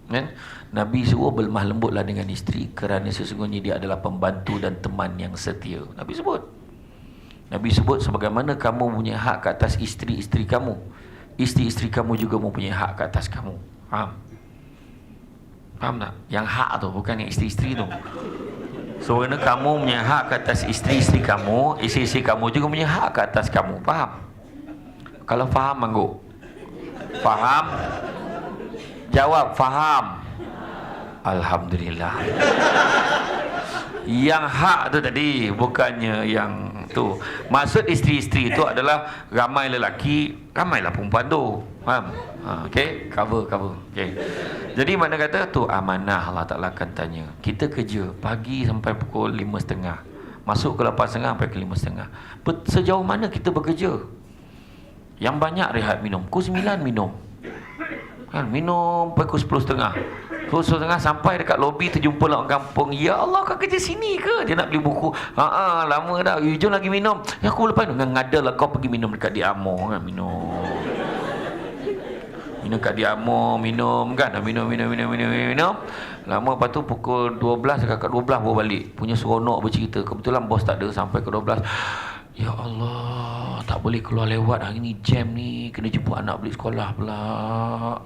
kan? Nabi suruh berlemah lembutlah dengan isteri, kerana sesungguhnya dia adalah pembantu dan teman yang setia. Nabi sebut sebagaimana kamu punya hak ke atas isteri-isteri kamu, isteri-isteri kamu juga mempunyai hak ke atas kamu. Faham tak? Yang hak tu, bukan yang isteri-isteri tu. Sebagaimana kamu punya hak ke atas isteri-isteri kamu, isteri-isteri kamu juga punya hak ke atas kamu. Faham? Kalau faham, Manggu? Faham? Jawab, faham? Alhamdulillah. Yang hak tu tadi, bukannya yang tu. Maksud isteri-isteri itu adalah ramai lelaki, ramailah perempuan tu. Faham? Okey, cover. Okey. Jadi mana kata tu amanah, Allah Taala akan tanya. Kita kerja pagi sampai pukul 5.30. Masuk ke 8.30 sampai ke 5.30. Sejauh mana kita bekerja? Yang banyak rehat minum. Pukul 9 minum. Kan, minum pukul 10.30. Pukul 10.30 sampai dekat lobi, terjumpa lah orang kampung. Ya Allah, kau kerja sini ke? Dia nak beli buku. Lama dah. Jom lagi minum. Ya, aku lepas dengan ngada lah kau pergi minum dekat Diamo kan, minum kat Diamo, minum kan. Minum. Lama lepas tu pukul 12, kakak 12 baru balik. Punya seronok bercerita. Kebetulan bos tak ada sampai ke 12. Ya Allah, tak boleh keluar lewat hari ni, jam ni, kena jemput anak balik sekolah pula.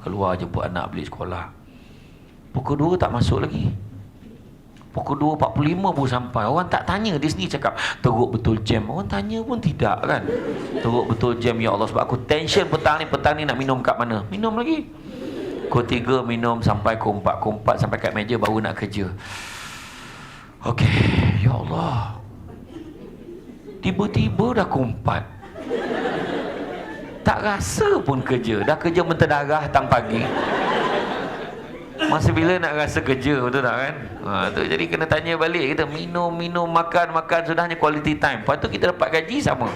Keluar jemput anak balik sekolah. Pukul 2 tak masuk lagi. Pukul 2.45 baru sampai. Orang tak tanya, dia sendiri cakap teruk betul jam. Orang tanya pun tidak kan. Teruk betul jam, ya Allah, sebab aku tension petang ni nak minum kat mana. Minum lagi. Pukul 3 minum sampai pukul 4 sampai kat meja baru nak kerja. Okey, ya Allah. Tiba-tiba dah pukul 4. Tak rasa pun kerja. Dah kerja menterdarah datang pagi. Masa bila nak rasa kerja, betul tak kan? Tu, jadi kena tanya balik kita. Minum, makan, sudahnya quality time. Lepas tu kita dapat gaji sama.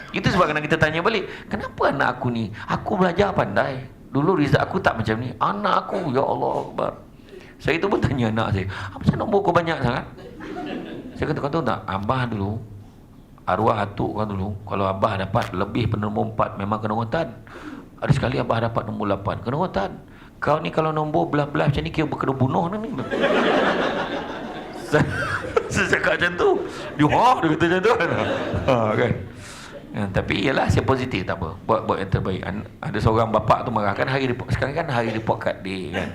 Itu sebab kena kita tanya balik. Kenapa anak aku ni? Aku belajar pandai. Dulu result aku tak macam ni. Anak aku, ya Allah Akbar. Saya tu pun tanya anak saya, apa sebab nombor kau banyak sangat? Saya kata, kau tahu tak? Abah dulu, arwah atuk kan dulu, kalau abah dapat lebih pada nombor 4 memang kena rotan. Ada sekali abah dapat nombor 8 kena rotan. Kau ni kalau nombor belah-belah macam ni kira kena bunuh ni. Saya cakap macam tu. Dia kata macam tu kan. Tapi ialah saya positif, tak apa. Buat yang terbaik. Ada seorang bapa tu marah kan, sekarang kan hari report card day kan.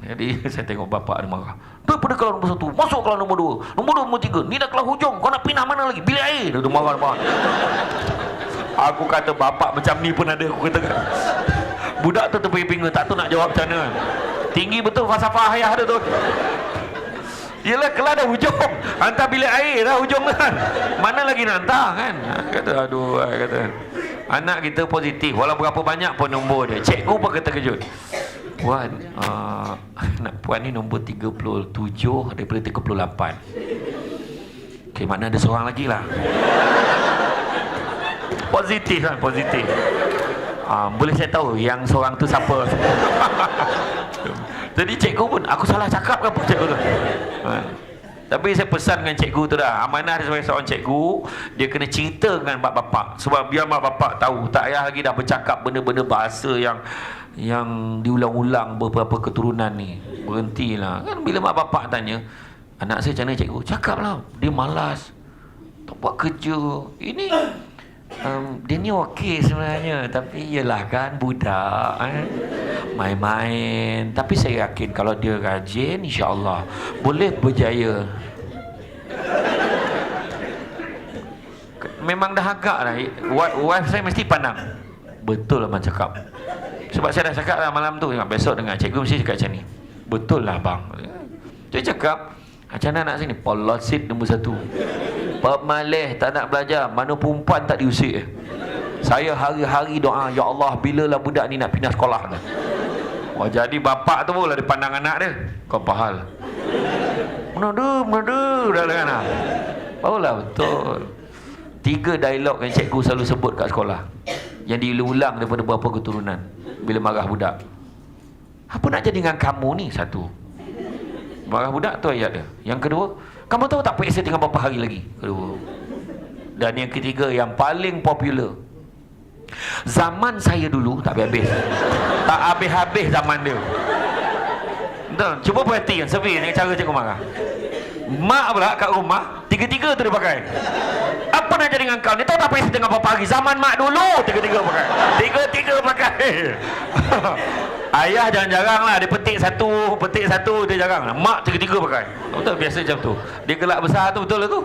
Jadi saya tengok bapa dia marah. Daripada kalau nombor 1 masuk kalau nombor 2, nombor 3 ni dah kelas hujung, kau nak pindah mana lagi? Bilik air. Dia marah. Aku kata bapa macam ni pun ada, aku kata kan. Budak tu terpinga-pinga, tak tahu nak jawab macam mana. Tinggi betul falsafah ayah dia tu. Yelah, kelas dah hujung, hantar bilik air dah hujung kan. Mana lagi nak hantar kan. Kata aduh, kata anak kita positif walau berapa banyak pun nombor dia. Cikgu pun kata kejut, Puan, anak puan ni nombor 37 daripada 38. Okay, mana ada seorang lagi lah. Positif kan, positif. Boleh saya tahu yang seorang tu siapa? Jadi cikgu pun, aku salah cakap ke apa cikgu tu? Tapi saya pesan dengan cikgu tu dah, amanah dia sebagai seorang cikgu, dia kena cerita dengan mak bapak. Sebab biar mak bapak tahu, tak payah lagi dah bercakap benda-benda bahasa yang diulang-ulang beberapa keturunan ni. Berhentilah. Kan bila mak bapak tanya, anak saya macam mana cikgu? Cakaplah, dia malas, tak buat kerja. Ini dia ni okey sebenarnya, tapi yelah kan budak main-main. Tapi saya yakin kalau dia rajin, insya-Allah boleh berjaya. Memang dah agak dah, wife saya mesti pandang betul abang cakap. Sebab saya dah cakap lah malam tu, besok dengan cikgu mesti cakap macam ni, betul lah bang. Dia cakap macam mana anak sini, polosit nombor 1, pemalih, tak nak belajar, mana perempuan tak diusik. Saya hari-hari doa, ya Allah bilalah budak ni nak pindah sekolah. Oh, jadi bapak tu pula dia pandang anak dia, kau pahal mana dah dengan anak. Barulah betul. 3 dialog yang cikgu selalu sebut kat sekolah, yang diulang daripada beberapa keturunan bila marah budak. Apa nak jadi dengan kamu ni? 1, marah budak tu ayat dia. Yang kedua, kamu tahu tak periksa tinggal berapa hari lagi? Kedua. Dan yang ketiga, yang paling popular, zaman saya dulu tak habis-habis. Tak habis-habis zaman dia. Betul? Cuba perhatikan, survey dengan cara cikgu marah. Mak pula kat rumah, 3 tu dia pakai. Apa nak jadi dengan kau ni? Tahu tak periksa tinggal berapa hari? Zaman mak dulu, 3 pakai. 3 pakai. Ayah jarang-jarang lah, dia petik satu, dia jarang. Mak 3 pakai. Betul, biasa macam tu. Dia gelak besar tu, betul lah tu.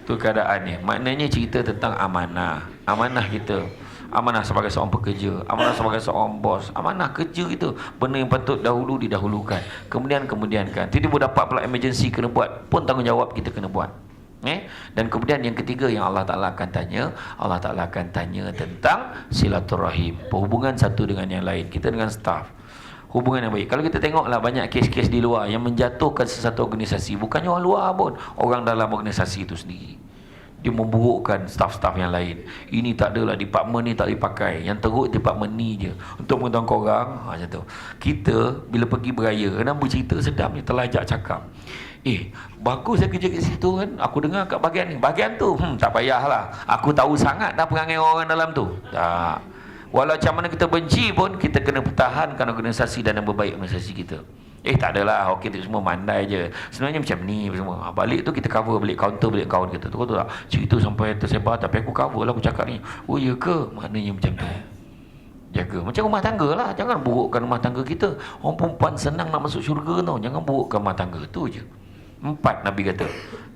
Tu keadaan ni. Maknanya cerita tentang amanah. Amanah kita. Amanah sebagai seorang pekerja, amanah sebagai seorang bos, amanah kerja kita. Benda yang patut dahulu didahulukan, kemudian-kemudiankan. Tiba-tiba dapat pula emergency kena buat, pun tanggungjawab kita kena buat. Dan kemudian yang ketiga yang Allah Ta'ala akan tanya tentang silaturahim, perhubungan satu dengan yang lain, kita dengan staf, hubungan yang baik. Kalau kita tengoklah banyak kes-kes di luar yang menjatuhkan sesuatu organisasi, bukannya orang luar pun, orang dalam organisasi itu sendiri, dia memburukkan staf-staf yang lain. Ini tak adalah, department ni tak dipakai, yang teruk department ni je, untuk mengetahui korang. Macam tu. Kita bila pergi beraya, kena bercerita sedap ni, terlajak cakap, bagus saya kerja kat situ kan, aku dengar kat bahagian ni, bahagian tu tak payahlah, aku tahu sangat dah perangai orang dalam tu. Tak, walau macam mana kita benci pun, kita kena pertahankan organisasi dan nama baik organisasi kita. Tak adalah, okey tu semua mandai je, sebenarnya macam ni semua. Balik tu kita cover balik, counter balik kawan kita tu, kau tahu tak, cerita sampai tersebar, tapi aku cover lah, aku cakap ni, oh ya ke, maknanya macam tu. Jaga macam rumah tangga lah, jangan burukkan rumah tangga kita. Orang perempuan senang nak masuk syurga tau, jangan burukkan rumah tangga tu je. 4 Nabi kata,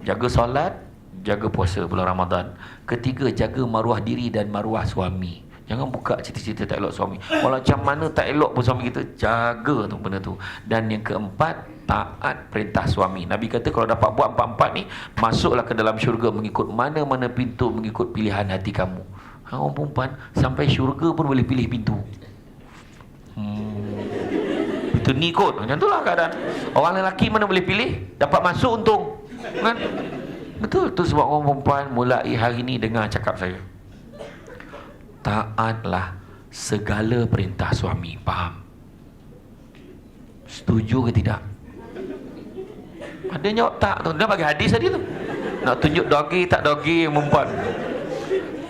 jaga solat, jaga puasa bulan Ramadan. Ketiga, jaga maruah diri dan maruah suami. Jangan buka cerita-cerita tak elok suami, walau macam mana tak elok pun suami kita, jaga tu benda tu. Dan yang keempat, taat perintah suami. Nabi kata kalau dapat buat 4 ni, masuklah ke dalam syurga mengikut mana-mana pintu, mengikut pilihan hati kamu. Orang perempuan sampai syurga pun boleh pilih pintu. Itu ni kot, macam tu lah keadaan. Orang lelaki mana boleh pilih, dapat masuk untung kan? Betul, tu sebab orang perempuan mulai hari ni dengar cakap saya, taatlah segala perintah suami. Faham? Setuju ke tidak? Ada jawab tak tu. Dia bagi hadis tadi tu, nak tunjuk dogi tak dogi yang perempuan.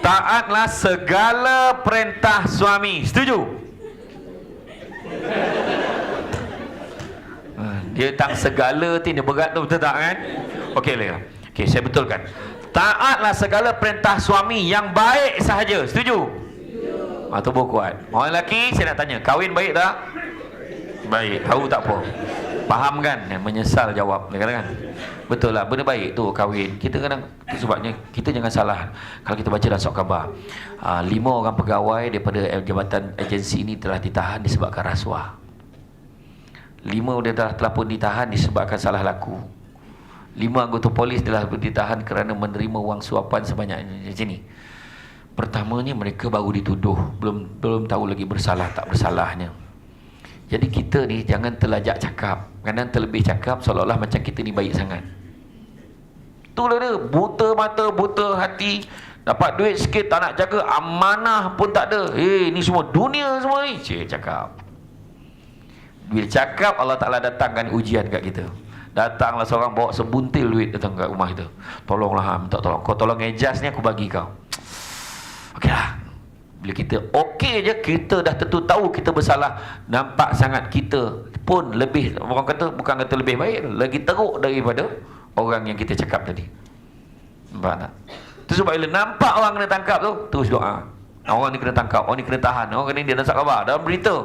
Taatlah segala perintah suami. Setuju? Dia tang segala tu, dia berat tu, betul tak kan? Okey lah. Okey, saya betulkan. Taatlah segala perintah suami yang baik sahaja. Setuju? Tu baru kuat. Orang lelaki saya nak tanya, kahwin baik tak? Baik. Tahu tak apa? Faham kan? Menyesal jawab. Kan? Betul lah, benda baik tu kahwin. Kita kadang, itu sebabnya kita jangan salah. Kalau kita baca dalam surat khabar, 5 orang pegawai daripada jabatan agensi ini telah ditahan disebabkan rasuah. 5 dia telah pun ditahan disebabkan salah laku. 5 anggota polis telah ditahan kerana menerima wang suapan sebanyak macam ni. Pertamanya mereka baru dituduh, belum tahu lagi bersalah tak bersalahnya. Jadi kita ni jangan terlajak cakap. Kadang terlebih cakap seolah-olah macam kita ni baik sangat. Itulah dia, buta mata, buta hati. Dapat duit sikit tak nak jaga, amanah pun tak ada. Ni semua dunia semua ni. Cik cakap. Bila cakap, Allah Ta'ala datangkan ujian kat kita. Datanglah seorang bawa sebuntil duit datang kat rumah kita. Tolonglah, minta tolong. Kau tolong ejas ni, aku bagi kau. Okeylah. Bila kita okey je, kita dah tentu tahu kita bersalah. Nampak sangat kita pun lebih, orang kata, bukan kata lebih baik, lagi teruk daripada orang yang kita cakap tadi. Nampak tak? Itu sebab bila nampak orang kena tangkap tu, terus doa. Orang ni kena tangkap, orang ni kena tahan, orang ni dia nasab khabar dalam berita.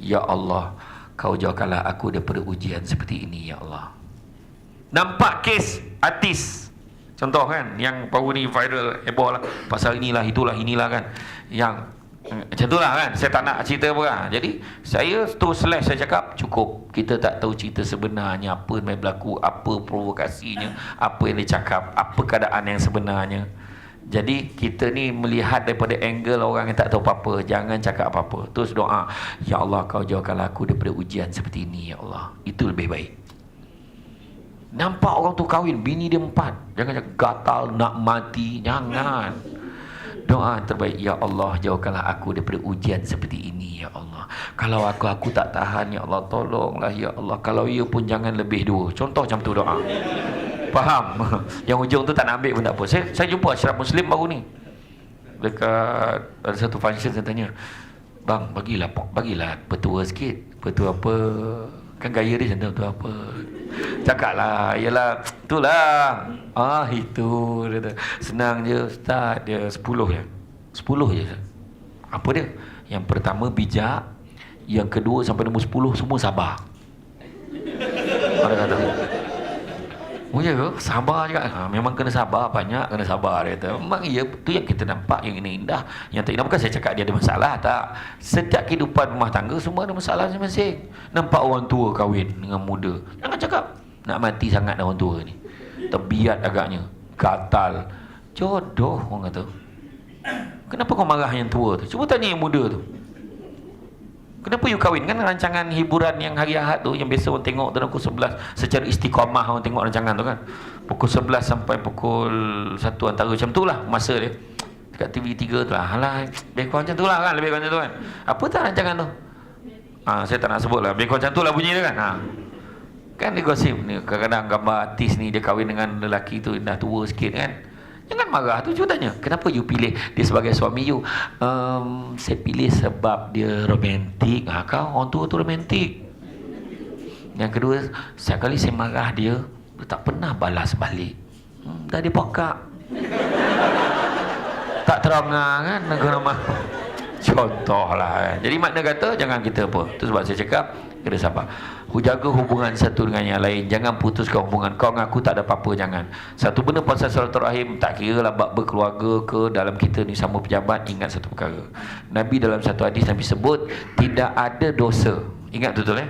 Ya Allah, kau jauhkanlah aku daripada ujian seperti ini, ya Allah. Nampak kes artis, contoh kan, yang baru ni viral, heboh lah, pasal inilah, inilah kan, yang macam tu lah kan, saya tak nak cerita apa lah. Jadi, saya tu slash saya cakap, cukup, kita tak tahu cerita sebenarnya, apa yang berlaku, apa provokasinya, apa yang dia cakap, apa keadaan yang sebenarnya. Jadi, kita ni melihat daripada angle orang yang tak tahu apa-apa, jangan cakap apa-apa. Terus doa, ya Allah, kau jauhkanlah aku daripada ujian seperti ini, ya Allah. Itu lebih baik. Nampak orang tu kahwin, bini dia 4, jangan cakap gatal nak mati, jangan. Doa terbaik, ya Allah, jauhkanlah aku daripada ujian seperti ini, ya Allah. Kalau aku tak tahan, ya Allah, tolonglah, ya Allah. Kalau ia pun jangan lebih 2. Contoh macam tu doa. Faham? Yang ujung tu tak nak ambil pun tak apa. Saya jumpa Ashraf Muslim baru ni, dekat ada satu function. Saya tanya, bang, bagilah petua sikit. Petua apa? Kan gaya dia macam tu apa? Cakap lah, ialah itulah. Itu dia kata. Senang je Ustaz, dia 10 je. 10 je. Apa dia? Yang pertama bijak, yang kedua sampai nombor 10 semua sabar. Orang kata, oh ya ke? Sabar juga. Memang kena sabar, banyak kena sabar, dia kata. Memang iya, tu yang kita nampak yang ini indah. Yang tak indah, bukan saya cakap dia ada masalah, tak. Setiap kehidupan rumah tangga semua ada masalah masing-masing. Nampak orang tua kahwin dengan muda, jangan cakap nak mati sangat orang tua ni, terbiat agaknya, gatal, jodoh orang kata. Kenapa kau marah yang tua tu? Cuba tanya yang muda tu, kenapa you kahwin? Kan rancangan hiburan yang hari Ahad tu, yang biasa orang tengok dalam pukul 11, secara istiqamah orang tengok rancangan tu kan, pukul 11 sampai pukul 1 antara macam tu lah masa dia dekat TV3 tu lah. Alah, lebih kurang macam tu lah kan, lebih kurang macam tu kan. Apa tak rancangan tu? Saya tak nak sebut lah, lebih kurang macam tu lah bunyi dia kan. Kan dia gosip ni, kadang-kadang gambar artis ni dia kahwin dengan lelaki tu dah tua sikit kan. Jangan marah tu, cuba tanya, kenapa you pilih dia sebagai suami you? Saya pilih sebab dia romantik. Kau orang tua tu romantik. Yang kedua, setiap kali saya marah dia tak pernah balas balik. Dah dia pokak. Tak terangah kan, negara mah. Contoh lah kan. Jadi makna kata, jangan kita apa. Itu sebab saya cakap, kena sabar. Jaga hubungan satu dengan yang lain. Jangan putuskan hubungan. Kau dengan aku tak ada apa-apa, jangan. Satu benda pasal silaturahim, tak kira lah bab berkeluarga ke, dalam kita ni sama pejabat, ingat satu perkara. Nabi dalam satu hadis, Nabi sebut, tidak ada dosa. Ingat betul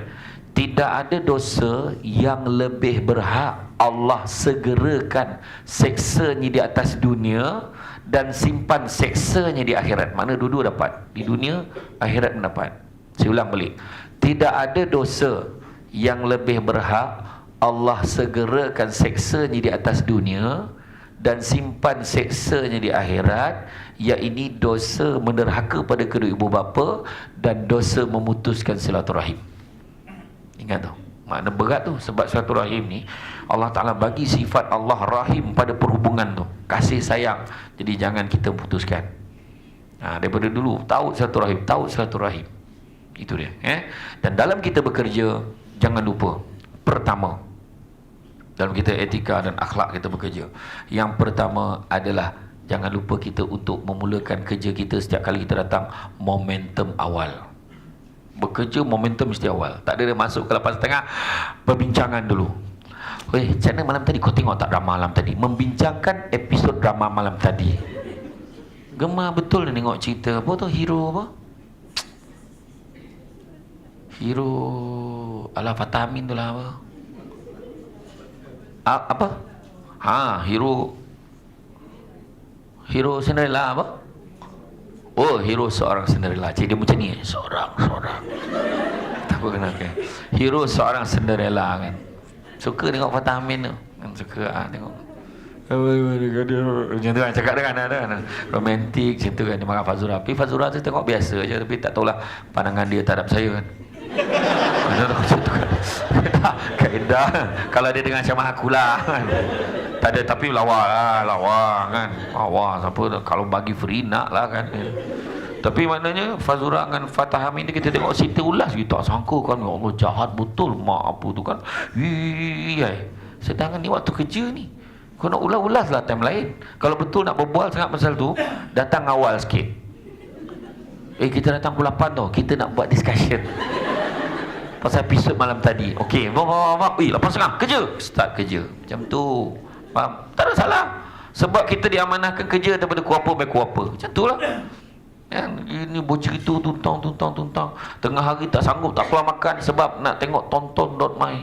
tidak ada dosa yang lebih berhak Allah segerakan seksanya di atas dunia dan simpan seksanya di akhirat. Mana dua-dua dapat. Di dunia, akhirat mendapat. Saya ulang balik. Tidak ada dosa yang lebih berhak Allah segerakan seksanya di atas dunia dan simpan seksanya di akhirat, iaitu dosa menderhaka pada kedua ibu bapa dan dosa memutuskan silaturahim. Ingat tu, makna berat tu. Sebab silaturahim ni Allah Ta'ala bagi sifat Allah Rahim pada perhubungan tu, kasih sayang. Jadi jangan kita putuskan. Daripada dulu tahu silaturahim. Itu dia. Dan dalam kita bekerja, jangan lupa, pertama, dalam kita etika dan akhlak kita bekerja, yang pertama adalah jangan lupa kita untuk memulakan kerja kita setiap kali kita datang, momentum awal. Bekerja momentum mesti awal. Tak ada masuk ke 8.30 perbincangan dulu. Macam mana malam tadi? Kau tengok tak drama malam tadi? Membincangkan episod drama malam tadi. Gemar betul dia tengok cerita apa tu, hero apa? Hero ala Fatah Amin tu lah apa? Apa? Hero Cinderella apa? Oh, hero seorang Cinderella. Cik dia macam ni, seorang. Tak apa kenal kan? Hero seorang Cinderella kan. Suka tengok Fatah Amin tu. Kan suka tengok. Macam tu kan cakap dia kan, romantik macam tu kan. Dia marah Fazura. Tapi Fazura tu tengok biasa je, tapi tak tahulah pandangan dia terhadap saya kan. Kaedah kalau dia dengan macam aku lah kan. Tak ada, tapi lawa kan. Lawa siapa kalau bagi free nak lah kan. Tapi maknanya Fazura dengan Fatah Amin ni kita tengok cerita ulas, kita tak sangka kan, ya Allah jahat betul mak apa tu kan. Sedangkan ni waktu kerja ni kau nak ulas lah time lain. Kalau betul nak berbual sangat pasal tu, datang awal sikit. Kita datang pukul 8 tau, kita nak buat discussion pasal episod malam tadi. Okey, 8.30 kerja, start kerja macam tu. Faham? Tak ada salah, sebab kita diamanahkan kerja daripada kuapa baik kuapa, macam tu lah kan. Ini bercerita tuntang tengah hari tak sanggup, tak keluar makan sebab nak tengok tonton.my,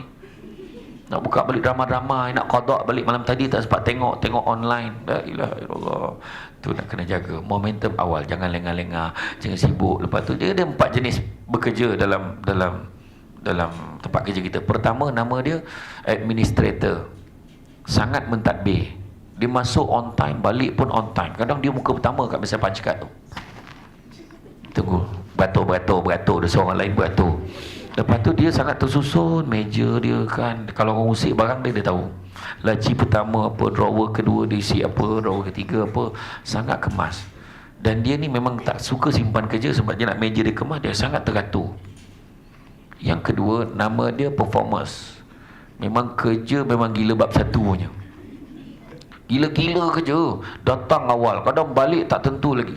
nak buka balik drama-drama, nak qada balik malam tadi tak sempat tengok online. La ilaha illallah. Tu nak kena jaga momentum awal, jangan lengah-lengah, jangan sibuk. Lepas tu dia ada 4 jenis bekerja dalam tempat kerja kita. Pertama, nama dia administrator, sangat mentadbir. Dia masuk on time, balik pun on time. Kadang dia muka pertama kat meja pancekat tu. Tunggu, beratur dia, seorang lain beratur. Lepas tu dia sangat tersusun meja dia kan. Kalau orang usik barang dia tahu. Laci pertama apa, drawer kedua diisi apa, drawer ketiga apa, sangat kemas. Dan dia ni memang tak suka simpan kerja sebab dia nak meja dia kemas, dia sangat teratur. Yang kedua, nama dia performance. Memang kerja memang gila bab satu punya. Gila-gila kerja. Datang awal, kadang balik tak tentu lagi.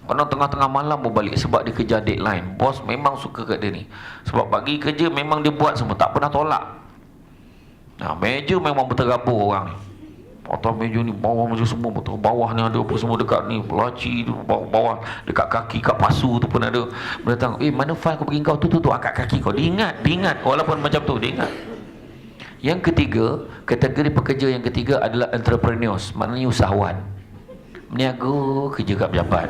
Kadang tengah-tengah malam pun balik sebab dia kejar deadline. Bos memang suka kat dia ni. Sebab bagi kerja memang dia buat semua, tak pernah tolak. Meja memang berterabur orang ni. Atas meja ni, bawah meja semua betul. Bawah ni ada apa semua dekat ni, laci tu, bawah dekat kaki, kat pasu tu pun ada. Dia datang, mana file aku bagi kau tu, angkat kaki kau. Dia ingat. Walaupun macam tu, dia ingat. Yang ketiga, kategori pekerja yang ketiga adalah entrepreneurs, maknanya usahawan. Meniaga, kerja kat pejabat.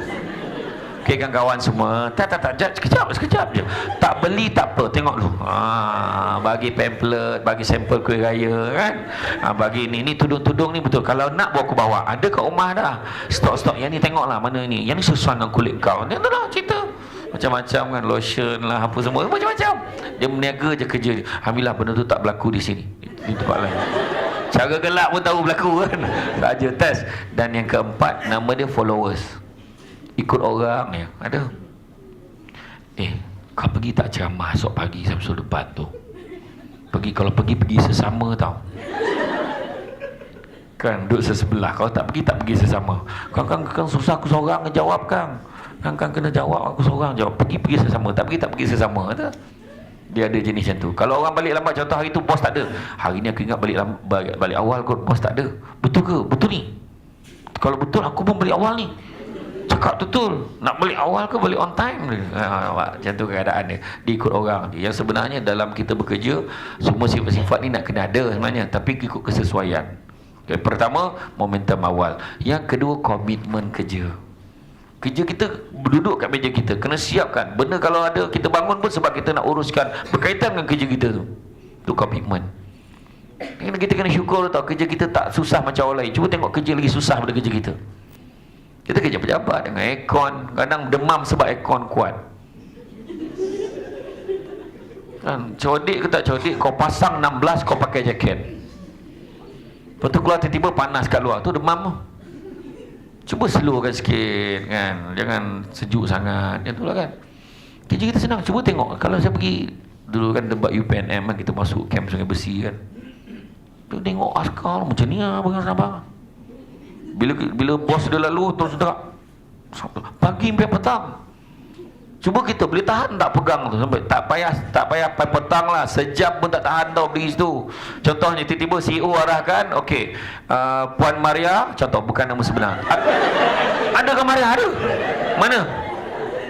Okey kan kawan semua, tak sekejap je. Tak beli tak apa, tengok dulu. Bagi pamphlet, bagi sampel kuih raya kan. Bagi ni tudung-tudung ni betul. Kalau nak bawa aku bawa, ada kat rumah dah. Stok-stok yang ni tengoklah mana ni. Yang ni sesuai dengan kulit kau. Dia tu lah cerita. Macam-macam kan, lotion lah apa semua, macam-macam. Dia meniaga je kerja dia. Alhamdulillah benda tu tak berlaku di sini. Di tempat lain. Cara gelak pun tahu berlaku kan. Saja test. Dan yang keempat, nama dia followers. Ikut orang ya, ada. Kau pergi tak ceramah esok pagi Samsul depan tu? Kalau pergi sesama tau. Kan duduk sesebelah. Kalau tak pergi sesama. Kan susah aku seorang jawab kan. Kan kena jawab aku seorang jawab. Pergi sesama. Tak pergi sesama. Ada. Dia ada jenis macam tu. Kalau orang balik lambat, contoh hari tu bos tak ada. Hari ni aku ingat balik awal kot, bos tak ada. Betul ke? Betul ni. Kalau betul aku pun balik awal ni. Cakap betul. Nak balik awal ke balik on time? Macam tu keadaan dia. Dia ikut orang dia. Yang sebenarnya dalam kita bekerja, semua sifat-sifat ni nak kena ada sebenarnya, tapi ikut kesesuaian. Okay, pertama, momentum awal. Yang kedua, komitmen kerja. Kerja kita duduk kat meja kita, kena siapkan. Benda kalau ada, kita bangun pun sebab kita nak uruskan berkaitan dengan kerja kita tu. Itu komitmen. Kita kena syukur tau, kerja kita tak susah macam orang lain. Cuba tengok kerja lagi susah daripada kerja kita. Kita kerja pejabat dengan aircon, kadang demam sebab aircon kuat. Kan, codik ke tak codik, kau pasang 16, kau pakai jaket. Lepas tu keluar tiba-tiba panas kat luar, tu demam tu. Cuba slowkan sikit kan, jangan sejuk sangat. Yang tu lah kan. Kerja kita senang, cuba tengok. Kalau saya pergi dulu kan tempat UPNM kan, kita masuk camp Sungai Besi kan. Tu tengok askar macam ni lah bang Sabang. Bila bos dia lalu terus derak pagi sampai petang. Cuba kita boleh tahan tak pegang tu sampai tak payah sampai petang lah, sejam pun tak tahan tau berdiri situ. Contohnya tiba-tiba CEO arahkan, okey, Puan Maria, contoh bukan nama sebenar. Ada ke Maria? Ada.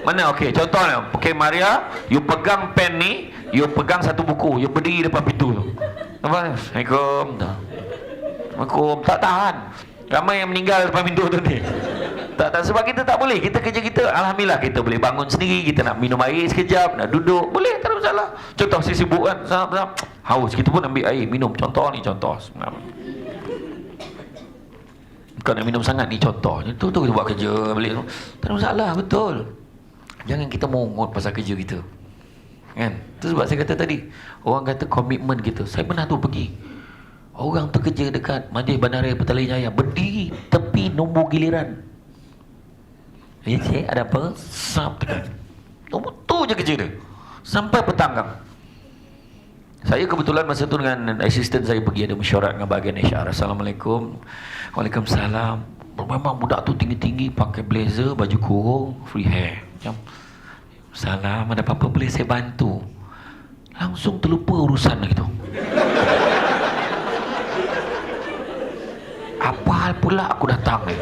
Mana? Okey, contohnya, okey Maria, you pegang pen ni, you pegang satu buku, you berdiri depan pintu tu. Apa? Assalamualaikum. Tak tahan. Ramai yang meninggal depan pintu tu ni. Tak, sebab kita tak boleh. Kita kerja kita, alhamdulillah kita boleh bangun sendiri, kita nak minum air sekejap, nak duduk, boleh, tak ada masalah. Contoh si sibuk kan, haus, kita pun ambil air, minum. Contoh ni, contoh. Bukan nak minum sangat ni, contoh. Itu kita buat kerja balik tu. Tak ada masalah, betul. Jangan kita mongot pasal kerja kita. kan. Itu sebab saya kata tadi, orang kata komitmen gitu. Saya pernah tu pergi, orang pekerja dekat Majlis Bandaraya Petaling Jaya berdiri tepi nombor giliran. Ya cik, ada apa? Sap tekan. Nombor tu je kerja dia sampai petang kan. Saya kebetulan masa tu dengan asisten saya pergi ada mesyuarat dengan bahagian HR. Assalamualaikum. Waalaikumsalam. Memang budak tu tinggi-tinggi, pakai blazer, baju kurung, free hair. Macam, salam, ada apa-apa boleh saya bantu? Langsung terlupa urusan gitu. Apa hal pula aku datang ni?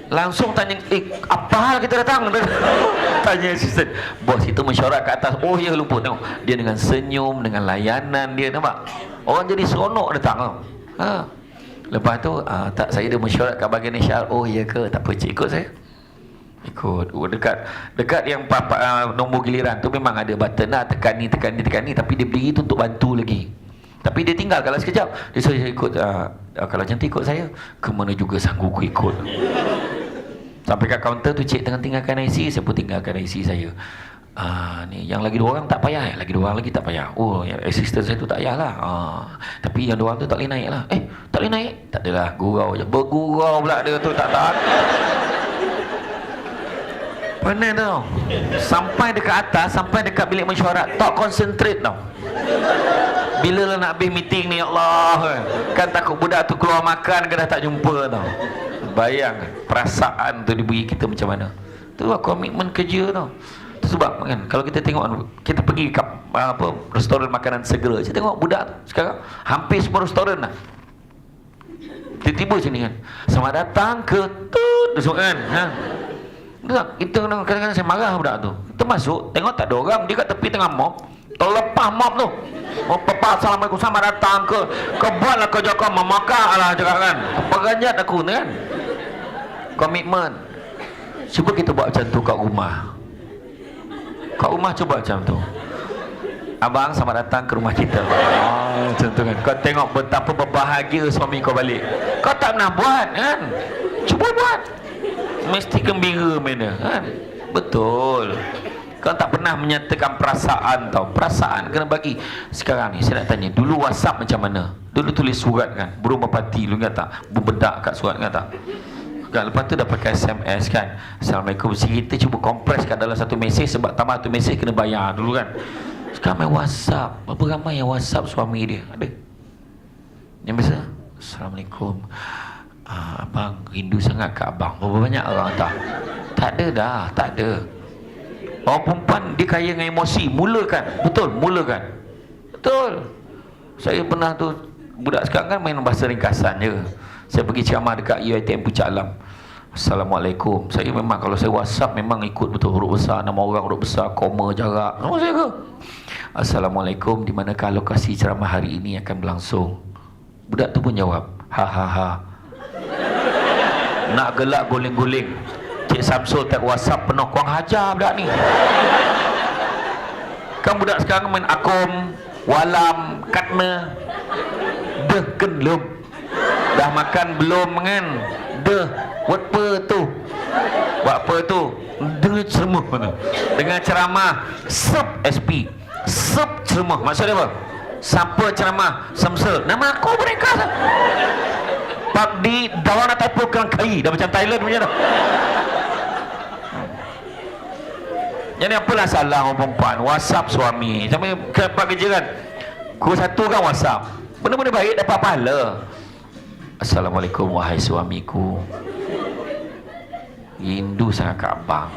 Langsung tanya, apa hal kita datang? Tanya asisten. Bos itu mesyuarat kat atas. Oh ya, lupa tengok. Dia dengan senyum, dengan layanan dia, nampak? Orang jadi seronok datang tau. Lepas tu tak, saya dah mesyuarat kat bahagian HR. Oh ya ke? Tak apa cik, ikut saya. Ikut. Dekat yang nombor giliran tu memang ada button lah, tekan ni. Tapi dia berdiri tu untuk bantu lagi. Tapi dia tinggal kalau sekejap. Dia suruh saya ikut. Kalau cantik ikut saya. Kemana juga sanggup aku ikut. Sampai kat kaunter tu cik tengah tinggalkan IC. Saya pun tinggalkan IC saya. Ni yang lagi 2 orang tak payah. Lagi 2 orang lagi tak payah. Oh, yang assistant saya tu tak payahlah. Tapi yang 2 orang tu tak boleh naik lah. Tak boleh naik? Tak adalah, gurau je. Bergurau pula dia tu, tak tahan. Pernah tau. Sampai dekat atas, sampai dekat bilik mesyuarat, tak concentrate tau. Bila lah nak habis meeting ni, Allah, kan takut budak tu keluar makan ke dah tak jumpa tau. Bayang perasaan tu diberi kita macam mana. Tu lah komitmen kerja tau. Itu sebab kan, kalau kita tengok, kita pergi ke restoran makanan segera, saya tengok budak tu sekarang hampir semua restoran lah tiba-tiba macam ni kan, selamat datang ke tut, kan kita kadang-kadang saya marah budak tu. Kita masuk, tengok tak ada orang, dia kat tepi tengah mop, terlepas mop tu, Papa assalamualaikum, selamat datang ke buatlah kerja kau, memakak lah cakap kan, peranjat aku ni kan. Komitmen. Cuba kita buat macam tu kat rumah. Kat rumah cuba macam tu. Abang selamat datang ke rumah kita. Macam tu kan. Kau tengok betapa berbahagia suami kau balik. Kau tak pernah buat kan? Cuba buat. Mesti gembira mana kan? Betul. Kau tak pernah menyatakan perasaan tau. Perasaan kena bagi. Sekarang ni saya nak tanya, dulu WhatsApp macam mana? Dulu tulis surat kan, burung merpati, lu ingat tak? Berbedak kat surat, ingat tak? Kan, lepas tu dah pakai SMS kan. Assalamualaikum. Kita cuba kompreskan dalam satu mesej, sebab tambah satu mesej kena bayar dulu kan. Sekarang main WhatsApp. Berapa ramai yang WhatsApp suami dia? Ada? Yang biasa? Assalamualaikum. Abang rindu sangat kat abang. Berapa banyak orang tak? Tak ada dah, tak ada. Orang perempuan dia kaya dengan emosi. Mulakan. Betul, mulakan. Betul. Saya pernah tu, budak sekarang kan main bahasa ringkasan je. Saya pergi ceramah dekat UiTM Puncak Alam. Assalamualaikum. Saya memang kalau saya WhatsApp memang ikut betul huruf besar, nama orang huruf besar, koma, jarak. Nama saya ke? Assalamualaikum, di manakah lokasi ceramah hari ini akan berlangsung? Budak tu pun jawab, ha. Nak gelak guling-guling. Cik Samsul tak WhatsApp penuh, kurang hajar budak ni. Kan budak sekarang main akom, walam, katna. Deh kenlum. Dah makan belum kan? Deh, buat apa tu? Buat apa tu? Dengar ceramah tu. Dengar ceramah sep SP. Sep ceramah. Maksudnya apa? Siapa ceramah? Samsul. Nama aku mereka. Pak di dawan atau pulang kai. Dah macam Thailand punya dah. Jadi apalah salah orang perempuan? WhatsApp suami. Sampai tempat kerja kan? Kau satu kan WhatsApp. Benda-benda baik dapat pahala. Assalamualaikum wahai suamiku. Rindu sangat kat abang.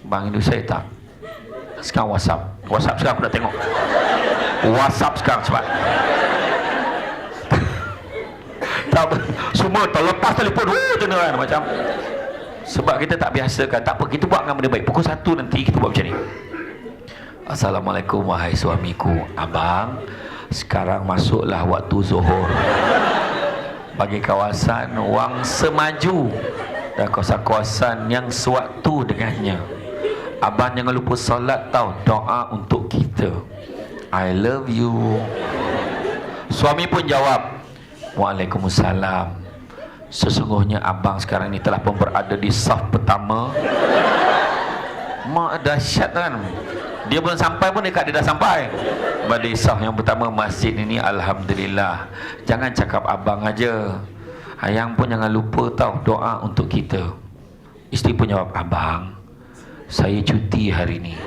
Bang rindu saya tak? Sekarang WhatsApp. WhatsApp sekarang aku nak tengok. WhatsApp sekarang cepat. Tak, semua terlepas telefon kan, macam. Sebab kita tak biasa kan. Tak apa, kita buat dengan benda baik. Pukul 1 nanti kita buat macam ni. Assalamualaikum wahai suamiku. Abang, sekarang masuklah waktu zuhur. Bagi kawasan wang semaju dan kawasan-kawasan yang sewaktu dengannya. Abang jangan lupa solat tau. Doa untuk kita. I love you. Suami pun jawab, Waalaikumsalam. Sesungguhnya abang sekarang ni telah pun berada di saf pertama Mak dahsyat kan. Dia belum sampai pun dekat dia dah sampai. Badisah yang pertama masjid ini alhamdulillah. Jangan cakap abang aja. Ayang pun jangan lupa tahu doa untuk kita. Isteri pun jawab, abang, saya cuti hari ini.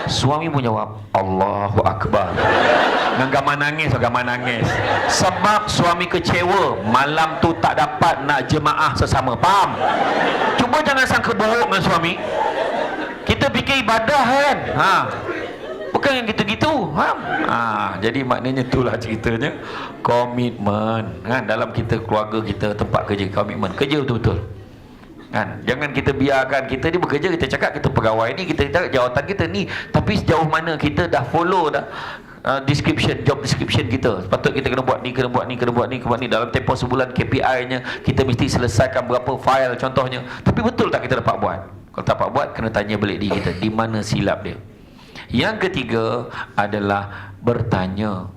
Suami pun jawab, Allahu Akbar. Gambar nangis. Sebab suami kecewa malam tu tak dapat nak jemaah sesama. Faham? Cuma jangan sangka bohong dengan suami. Kita fikir ibadah kan. Bukan yang gitu-gitu. Jadi maknanya itulah ceritanya. Komitmen kan, dalam kita, keluarga kita, tempat kerja, komitmen. Kerja betul-betul kan. Jangan kita biarkan kita ni bekerja, kita cakap kita pegawai ni, kita cakap jawatan kita ni, tapi sejauh mana kita dah follow dah job description kita. Sepatut kita kena buat ni, kena buat ni dalam tempoh sebulan. KPI-nya kita mesti selesaikan berapa file contohnya. Tapi betul tak kita dapat buat? Kalau tak dapat buat, kena tanya balik diri kita, di mana silap dia. Yang ketiga adalah bertanya,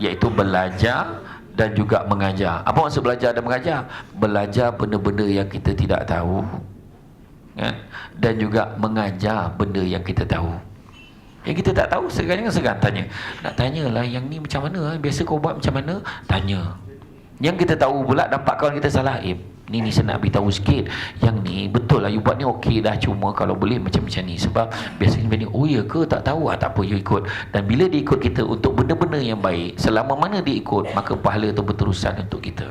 iaitu belajar dan juga mengajar. Apa maksud belajar dan mengajar? Belajar benda-benda yang kita tidak tahu, kan? Dan juga mengajar benda yang kita tahu. Yang kita tak tahu, segan tanya. Nak tanyalah yang ni macam mana, biasa kau buat macam mana, tanya. Yang kita tahu pula, nampak kawan kita salah, ni saya nak beritahu sikit, yang ni betul lah you buat ni okey dah, cuma kalau boleh macam-macam ni. Sebab biasanya ni, oh ya ke, tak tahu, tak apa, you ikut. Dan bila dia ikut kita untuk benda-benda yang baik, selama mana dia ikut, maka pahala itu berterusan untuk kita.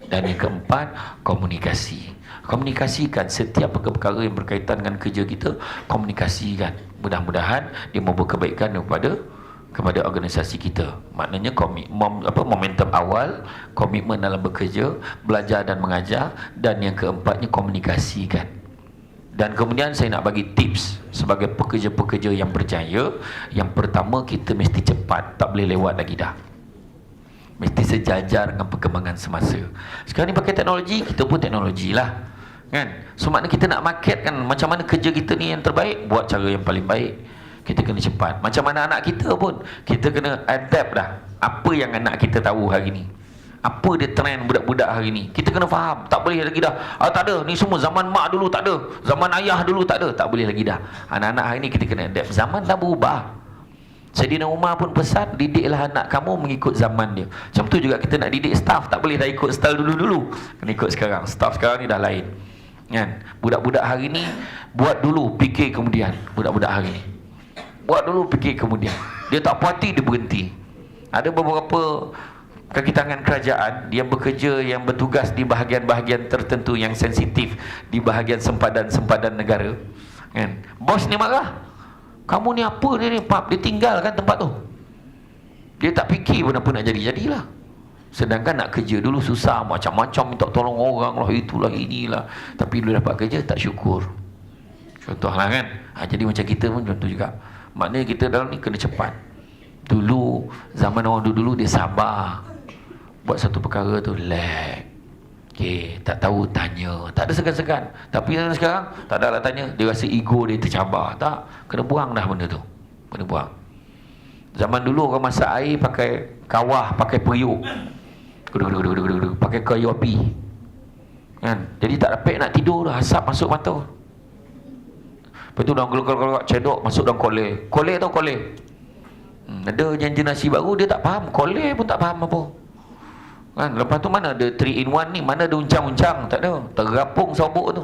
Dan yang keempat, komunikasi. Komunikasikan setiap perkara yang berkaitan dengan kerja kita, komunikasikan. Mudah-mudahan dia membawa kebaikan kepada organisasi kita. Maknanya momentum awal, komitmen dalam bekerja, belajar dan mengajar, dan yang keempatnya komunikasikan. Dan kemudian saya nak bagi tips sebagai pekerja-pekerja yang berjaya. Yang pertama, kita mesti cepat, tak boleh lewat lagi dah. Mesti sejajar dengan perkembangan semasa. Sekarang ni pakai teknologi, kita pun teknologi lah, kan? So maknanya kita nak marketkan macam mana kerja kita ni yang terbaik, buat cara yang paling baik. Kita kena cepat. Macam mana anak kita pun, kita kena adapt dah. Apa yang anak kita tahu hari ni, apa dia trend budak-budak hari ni, kita kena faham. Tak boleh lagi dah, tak ada, ni semua zaman mak dulu tak ada, zaman ayah dulu tak ada. Tak boleh lagi dah. Anak-anak hari ni kita kena adapt. Zaman dah berubah. Sayyidina Umar pun pesan, didiklah anak kamu mengikut zaman dia. Macam tu juga kita nak didik staff, tak boleh dah ikut style dulu-dulu, kena ikut sekarang. Staff sekarang ni dah lain, kan? Budak-budak hari ni buat dulu, fikir kemudian. Budak-budak hari ni buat dulu, fikir kemudian. Dia tak puas hati, dia berhenti. Ada beberapa kaki tangan kerajaan yang bekerja, yang bertugas di bahagian-bahagian tertentu yang sensitif, di bahagian sempadan-sempadan negara, kan? Bos ni marah, kamu ni apa ni, pap, dia tinggalkan tempat tu. Dia tak fikir pun apa nak jadilah. Sedangkan nak kerja dulu susah, macam-macam minta tolong orang lah, itulah, inilah. Tapi bila dapat kerja tak syukur. Contohlah kan. Jadi macam kita pun contoh juga. Maknanya kita dalam ni kena cepat. Dulu, zaman orang dulu dia sabar. Buat satu perkara tu, lag. Okey, tak tahu, tanya. Tak ada segan-segan. Tapi sekarang, tak ada lah tanya. Dia rasa ego dia tercabar. Tak, kena buang dah benda tu. Kena buang. Zaman dulu orang masak air pakai kawah, pakai periuk. Pakai kayu api. Kan? Jadi tak dapat nak tidur dah, asap masuk mata. Lepas tu dalam gelak-gelak cedok masuk dalam kolej. Kolej tau kolej. Ada yang generasi baru dia tak faham. Kolej pun tak faham apa. Kan? Lepas tu mana ada 3-in-1 ni, mana ada uncang-uncang, tak ada. Terapung sobok tu.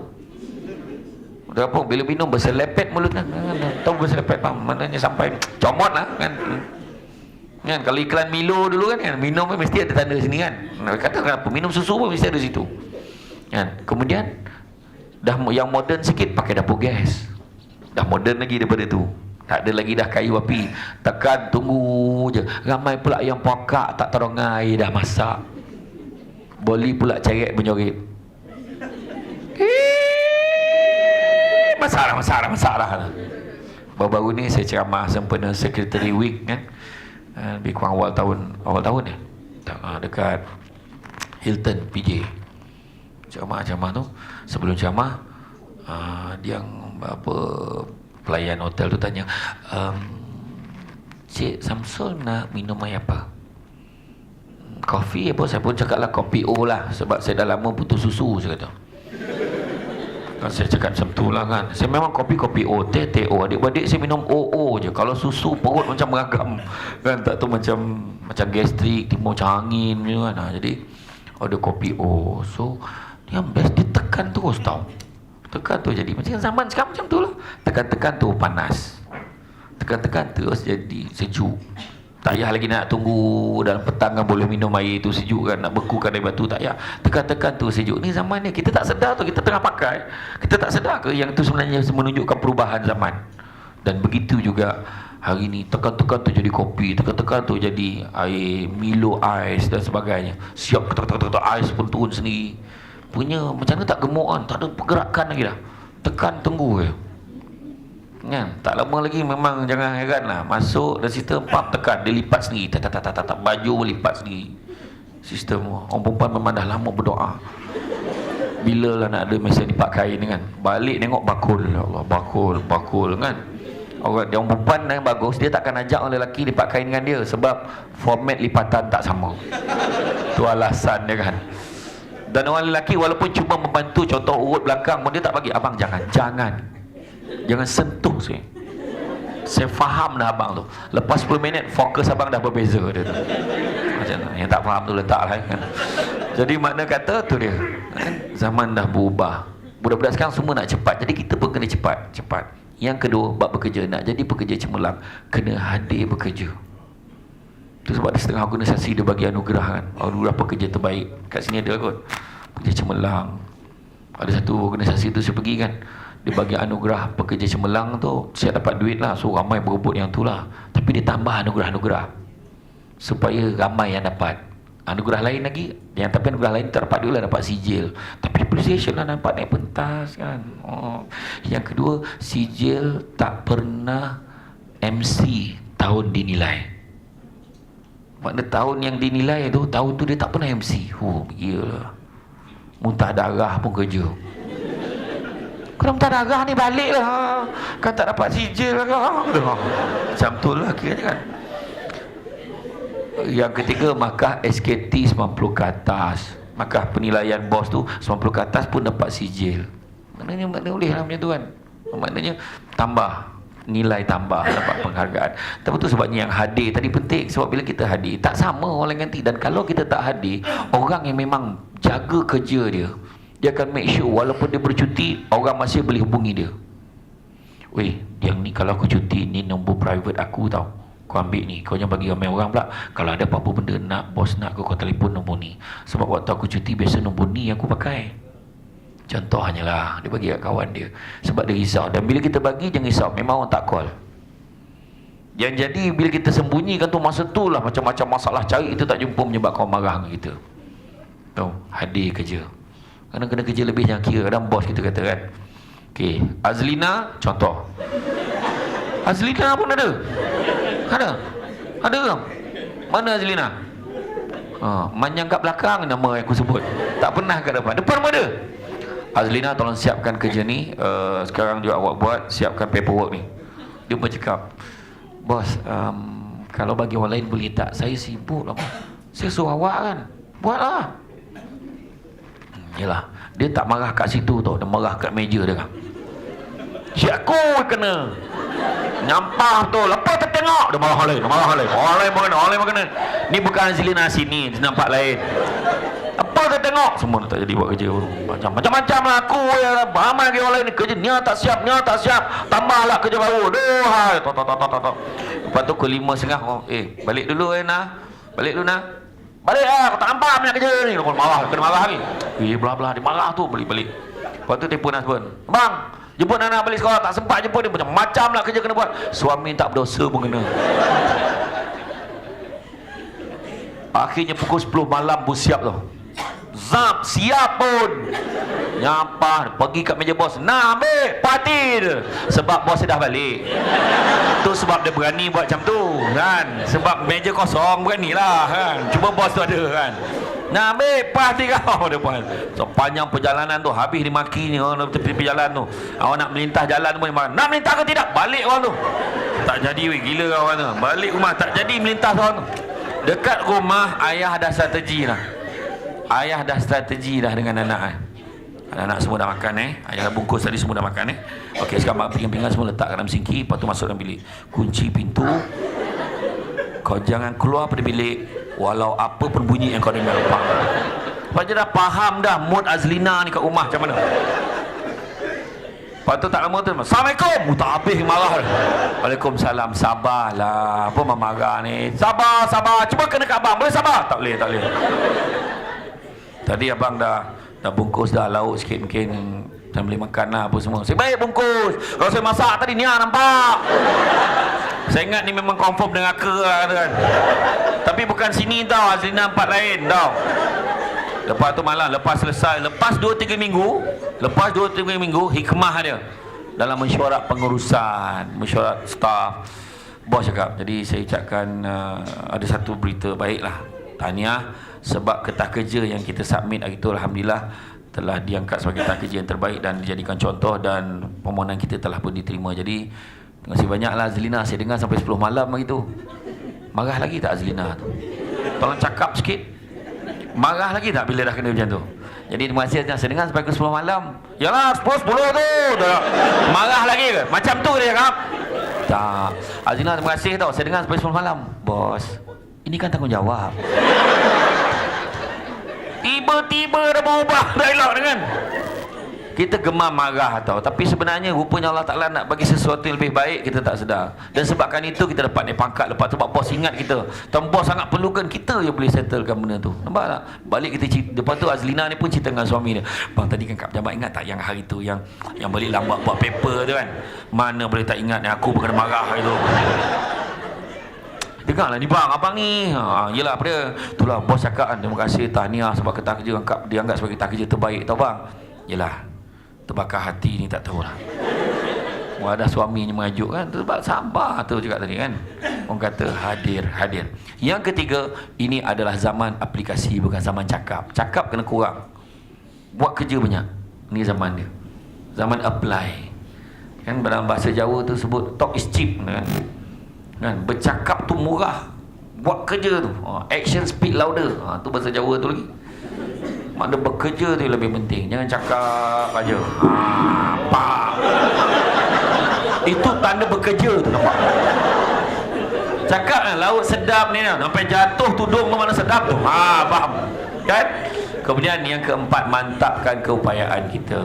Terapung, bila minum berselepet mulut kan. Tahu berselepet faham? Maknanya sampai comot lah kan. Kan? Kalau iklan Milo dulu kan, minum pun mesti ada tanda sini kan. Kata kenapa? Minum susu pun mesti ada situ. Kan? Kemudian dah yang moden sikit pakai dapur gas. Dah moden lagi daripada tu. Tak ada lagi dah kayu api. Tekan, tunggu je. Ramai pula yang pokak tak terong air dah masak. Boleh pula ceret menyorit. Masalah. Baru-baru ni saya ceramah sempena Secretary Week kan. Lebih kurang awal tahun ya. Dekat Hilton PJ. Ceramah tu. Sebelum ceramah, dia pelayan hotel tu tanya, Cik Samsul nak minum air apa? Kopi apa? Saya pun cakap lah kopi O lah, sebab saya dah lama putus susu, saya kata. Kan saya cakap macam tu lah kan. Saya memang kopi O, teh O. Adik-adik saya minum O je. Kalau susu perut macam beragam. Kan tak tu macam gastrik, timbul macam angin macam kan. Jadi ada kopi O. So yang best dia tekan terus tau. Tekan tu jadi macam zaman sekarang macam tu lah. Tekan-tekan tu panas. Tekan-tekan terus jadi sejuk. Tak payah lagi nak tunggu dalam petang kan boleh minum air tu sejuk kan, nak bekukan dari batu tak payah. Tekan-tekan tu sejuk. Ni zaman ni kita tak sedar tu, kita tengah pakai. Kita tak sedar ke yang tu sebenarnya menunjukkan perubahan zaman. Dan begitu juga hari ni tekan-tekan tu jadi kopi, tekan-tekan tu jadi air Milo ais dan sebagainya. Siap ketak-ketak ais pun turun sendiri. Punya macam mana tak gemuk kan, tak ada pergerakan lagi dah. Tekan tunggu je. Kan? Tak lama lagi memang jangan heran lah. Masuk dan sistem pump tekan, dia lipat sendiri. Tak baju lipat sendiri. Sistem orang perempuan memang dah lama berdoa. Bila lah nak ada mesin lipat kain kan. Balik tengok bakul. Ya Allah, bakul kan. Orang perempuan yang bagus, dia takkan ajak orang lelaki lipat kain dengan dia sebab format lipatan tak sama. Tu alasan dia kan. Dan orang lelaki walaupun cuma membantu contoh urut belakang pun dia tak bagi. Abang jangan sentuh saya faham dah abang tu. Lepas 10 minit fokus abang dah berbeza dia tu. Macam tu. Yang tak faham tu letak lah kan. Jadi makna kata tu dia kan? Zaman dah berubah. Budak-budak sekarang semua nak cepat. Jadi kita pun kena cepat. Yang kedua, bab bekerja. Nak jadi pekerja cemerlang, kena hadir bekerja. Itu sebab ada setengah organisasi dia bagi anugerah kan. Anugerah pekerja terbaik. Kat sini ada kot, pekerja cemerlang. Ada satu organisasi tu saya pergi kan, dia bagi anugerah pekerja cemerlang tu, saya dapat duit lah. So ramai berebut yang tu lah. Tapi dia tambah anugerah-anugerah supaya ramai yang dapat anugerah lain lagi. Yang tapi anugerah lain tak dapat duit lah, dapat sijil. Tapi appreciation lah, nampak naik pentas kan. Yang kedua, sijil tak pernah MC tahun dinilai. Makna tahun yang dinilai tu, tahun tu dia tak pernah MC. Gila. Muntah darah pun kerja. Kalau muntah darah ni balik lah. Kan tak dapat sijil lah. Macam tu lah kira kan. Yang ketiga, makah SKT 90 ke atas. Makah penilaian bos tu 90 ke atas pun dapat sijil. Maknanya boleh lah macam tu kan. Maknanya tambah nilai, tambah dapat penghargaan. Tapi tu sebabnya yang hadir tadi penting. Sebab bila kita hadir, tak sama orang lain ganti. Dan kalau kita tak hadir, orang yang memang jaga kerja dia, dia akan make sure walaupun dia bercuti, orang masih boleh hubungi dia. Weh, yang ni kalau aku cuti, ni nombor private aku tau, kau ambil ni. Kau jangan bagi ramai orang pula. Kalau ada apa-apa benda nak, bos nak kau telefon nombor ni. Sebab waktu aku cuti, biasa nombor ni aku pakai. Contoh hanyalah dia bagi kat kawan dia. Sebab dia risau. Dan bila kita bagi, jangan risau, memang orang tak call. Yang jadi bila kita sembunyikan tu, masa tu lah macam-macam masalah cari kita tak jumpa, menyebabkan orang marah dengan kita. Tahu, hadir kerja. Kadang kena kerja lebih yang kira. Kadang bos kita kata kan, okey, Azlina contoh. Azlina pun ada. Ada ke? Mana Azlina? Manyang kat belakang nama yang aku sebut. Tak pernah kat depan. Depan pun ada. Azlina, tolong siapkan kerja ni. Sekarang juga awak buat, siapkan paperwork ni. Dia pun cakap, bos, kalau bagi orang lain boleh tak? Saya sibuk lah. Saya suruh awak kan, buatlah. Yelah, dia tak marah kat situ tau, dia marah kat meja dia kan. Si aku kena nyampah tu, lepas tertengok dia marah hal lain. Orang lain kena. Ni bukan Azlina sini, dia nampak lain. Apa dia tengok? Semua tak jadi buat kerja. Macam-macam lah aku ya. Ramai lagi orang lain ni kerja. Ni tak siap. Tambahlah kerja baru. Duhai. Lepas tu pukul 5.30. Balik dulu Nah. Balik dulu Nah. Balik lah. Kau tak nampak banyak kerja ni. Kau marah. Kena marah lagi. Belah-belah. Dia marah tu. Balik. Lepas tu telefon husband. Bang, jemput anak balik sekolah. Tak sempat jemput dia. Macam-macam lah kerja kena buat. Suami tak berdosa pun kena. Akhirnya pukul 10 malam pun siap tu. Zap, siap pun. Nyampah, pergi kat meja bos. Nah, ambil parti dia. Sebab bos dah balik. Tu sebab dia berani buat macam tu kan. Sebab meja kosong, beranilah kan. Cuma bos tu ada kan. Nah, ambil parti kau depan. So, panjang perjalanan tu, habis dimaki ni orang tepi jalan tu. Awak nak melintas jalan pun dia marah. Nak melintas ke tidak? Balik orang tu. Tak jadi weh, gila kawan tu. Balik rumah tak jadi melintas orang tu. Dekat rumah ayah dah strategi dah. Ayah dah strategi dah dengan anak. Anak-anak semua dah makan Ayah bungkus tadi semua dah makan Okey, sekarang pinggan-pinggan semua letak dalam sinki. Lepas tu masuk dalam bilik, kunci pintu. Kau jangan keluar pada bilik walau apa pun bunyi yang kau dengar. Lepas tu dah faham dah mood Azlina ni kat rumah macam mana. Lepas tu tak lama tu, Assalamualaikum. Tak habis marah. Waalaikumsalam. Sabarlah. Apa marah ni? Sabar. Cuba kena kat abang. Boleh sabar? Tak boleh. Tadi abang dah bungkus dah lauk sikit, mungkin saya boleh makan lah apa semua. Saya baik bungkus. Kalau saya masak tadi ni nampak. Saya ingat ni memang confirm dengan ke lah kan. Tapi bukan sini tau, Azlina tempat lain tau. Lepas tu malah lepas selesai, lepas 2-3 minggu hikmah dia dalam mesyuarat pengurusan, mesyuarat staf. Bos cakap, jadi saya ucapkan ada satu berita baik lah. Tahniah sebab ketah kerja yang kita submit hari itu alhamdulillah telah diangkat sebagai ketah kerja yang terbaik dan dijadikan contoh, dan permohonan kita telah pun diterima. Jadi terima kasih banyaklah Azlina. Saya dengar sampai 10 malam hari tu. Marah lagi tak Azlina tu? Tolong cakap sikit. Marah lagi tak bila dah kena macam tu? Jadi terima kasih Azlina. Saya dengar sampai ke 10 malam. Yalah 10 tu. Marah lagi ke? Macam tu dia cakap. Tak. Azlina terima kasih tau. Saya dengar sampai 10 malam. Bos, ini kan tanggungjawab. Tiba-tiba dah berubah dialog dengan kita gemar marah tau. Tapi sebenarnya rupanya Allah Ta'ala nak bagi sesuatu yang lebih baik, kita tak sedar. Dan sebabkan itu kita dapat naik pangkat lepas tu. Sebab bos ingat kita, dan bos sangat perlukan kita yang boleh settlekan benda tu. Nampak tak? Balik kita cerita. Lepas tu Azlina ni pun cerita dengan suami dia, bang tadi kan Kak Pejabat ingat tak yang hari tu yang balik lambat buat paper tu kan? Mana boleh tak ingat ni, aku pun kena marah hari tu. Dengarlah ni bang, abang ni yelah apa dia, itulah bos cakap kan, terima kasih, tahniah sebab ketah kerja dianggap sebagai ketah kerja terbaik tau bang. Yelah, terbakar hati ni tak tahulah. Ada suaminya mengajuk kan, sebab sabar tu cakap tadi kan. Orang kata hadir. Yang ketiga, ini adalah zaman aplikasi, bukan zaman cakap. Cakap kena kurang, buat kerja banyak. Ni zaman dia, zaman apply kan. Dalam bahasa Jawa tu sebut talk is cheap kan, bercakap tu murah, buat kerja tu action speak louder. Tu bahasa Jawa tu lagi. Makna bekerja tu lebih penting. Jangan cakap aja. Faham? Itu tanda bekerja tu, nampak? Cakap kan, laut sedap ni sampai jatuh tudung ke mana sedap tu. Faham? Kan? Kemudian yang keempat, mantapkan keupayaan kita.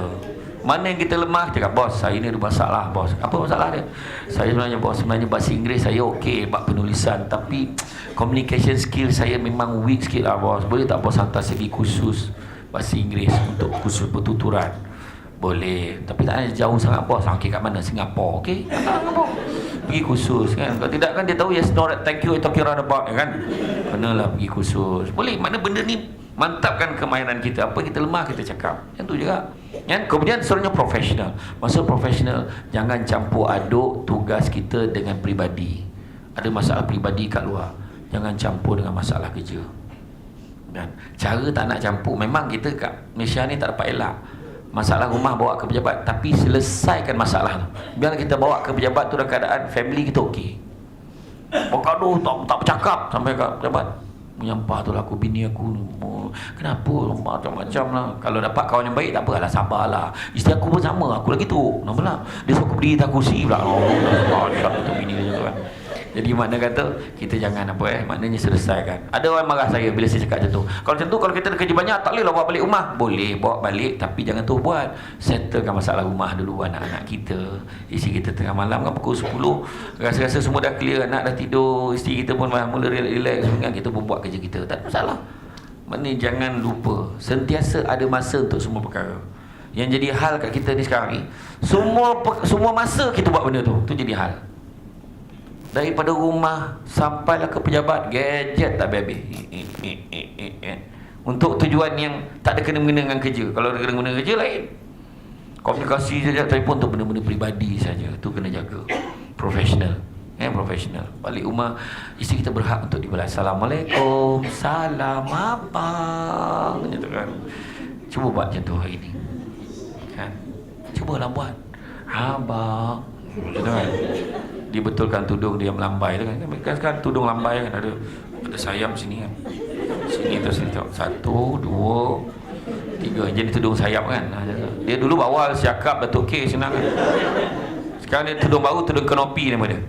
Mana yang kita lemah, cakap bos saya ni ada masalah bos. Apa masalah dia? Saya sebenarnya bahasa Inggeris saya okey, buat penulisan, tapi communication skill saya memang weak sikit lah bos. Boleh tak bos hantar segi khusus bahasa Inggeris untuk khusus pertuturan? Boleh, tapi tak ada jauh sangat bos. Okey, kat mana? Singapura. Okey, Singapura pergi khusus kan. Kalau tidak kan dia tahu yes no thank you talking around about kan. Kenalah pergi khusus. Boleh, mana benda ni mantapkan kemahiran kita. Apa kita lemah kita cakap. Yang tu juga. Kan? Kemudian seterusnya profesional. Maksud profesional, jangan campur aduk tugas kita dengan peribadi. Ada masalah peribadi kat luar, jangan campur dengan masalah kerja. Dan cara tak nak campur, memang kita kat Malaysia ni tak dapat elak. Masalah rumah bawa ke pejabat, tapi selesaikan masalah tu. Biar kita bawa ke pejabat tu dalam keadaan family kita okey. Aduh, tak bercakap sampai ke pejabat. Menyampah tu lah aku, bini aku kenapa macam-macam lah. Kalau dapat kawan yang baik tak apalah, sabarlah. Isteri aku pun sama, aku lagi tu kenapa lah, dia suruh aku berdiri atas kursi pula. Itu bini dia juga kan. Jadi makna kata kita jangan maknanya selesaikan. Ada orang marah saya bila saya cakap macam tu. Kalau macam tu, kalau kita ada kerja banyak, tak boleh lah bawa balik rumah. Boleh bawa balik, tapi jangan tu buat. Settlekan masalah rumah dulu, anak-anak kita. Isteri kita tengah malam kan pukul 10, rasa-rasa semua dah clear, anak dah tidur, isteri kita pun mula relax, kita pun buat kerja kita. Tak ada masalah. Maknanya jangan lupa, sentiasa ada masa untuk semua perkara. Yang jadi hal kat kita ni sekarang ni, semua masa kita buat benda tu jadi hal. Daripada rumah sampailah ke pejabat, gadget tak habis. Untuk tujuan yang tak ada kena-mengena dengan kerja. Kalau ada kena-mengena kerja lain. Komunikasi saja, telefon untuk benda-benda peribadi saja. Itu kena jaga. Profesional. Profesional. Balik rumah, isteri kita berhak untuk dibalas. Assalamualaikum. Salam abang. Macam tu kan. Cuba buat macam tu hari ni. Kan? Cubalah buat. Abang. Macam tu kan. Dia betulkan tudung dia melambai tu kan. Kan tudung lambai kan ada sayap sini kan. Sini tu sini tengok. 1, 2, 3 jadi tudung sayap kan. Dia dulu awal siakap Datuk K senang kan. Sekarang dia tudung baru, tudung kanopi nama dia.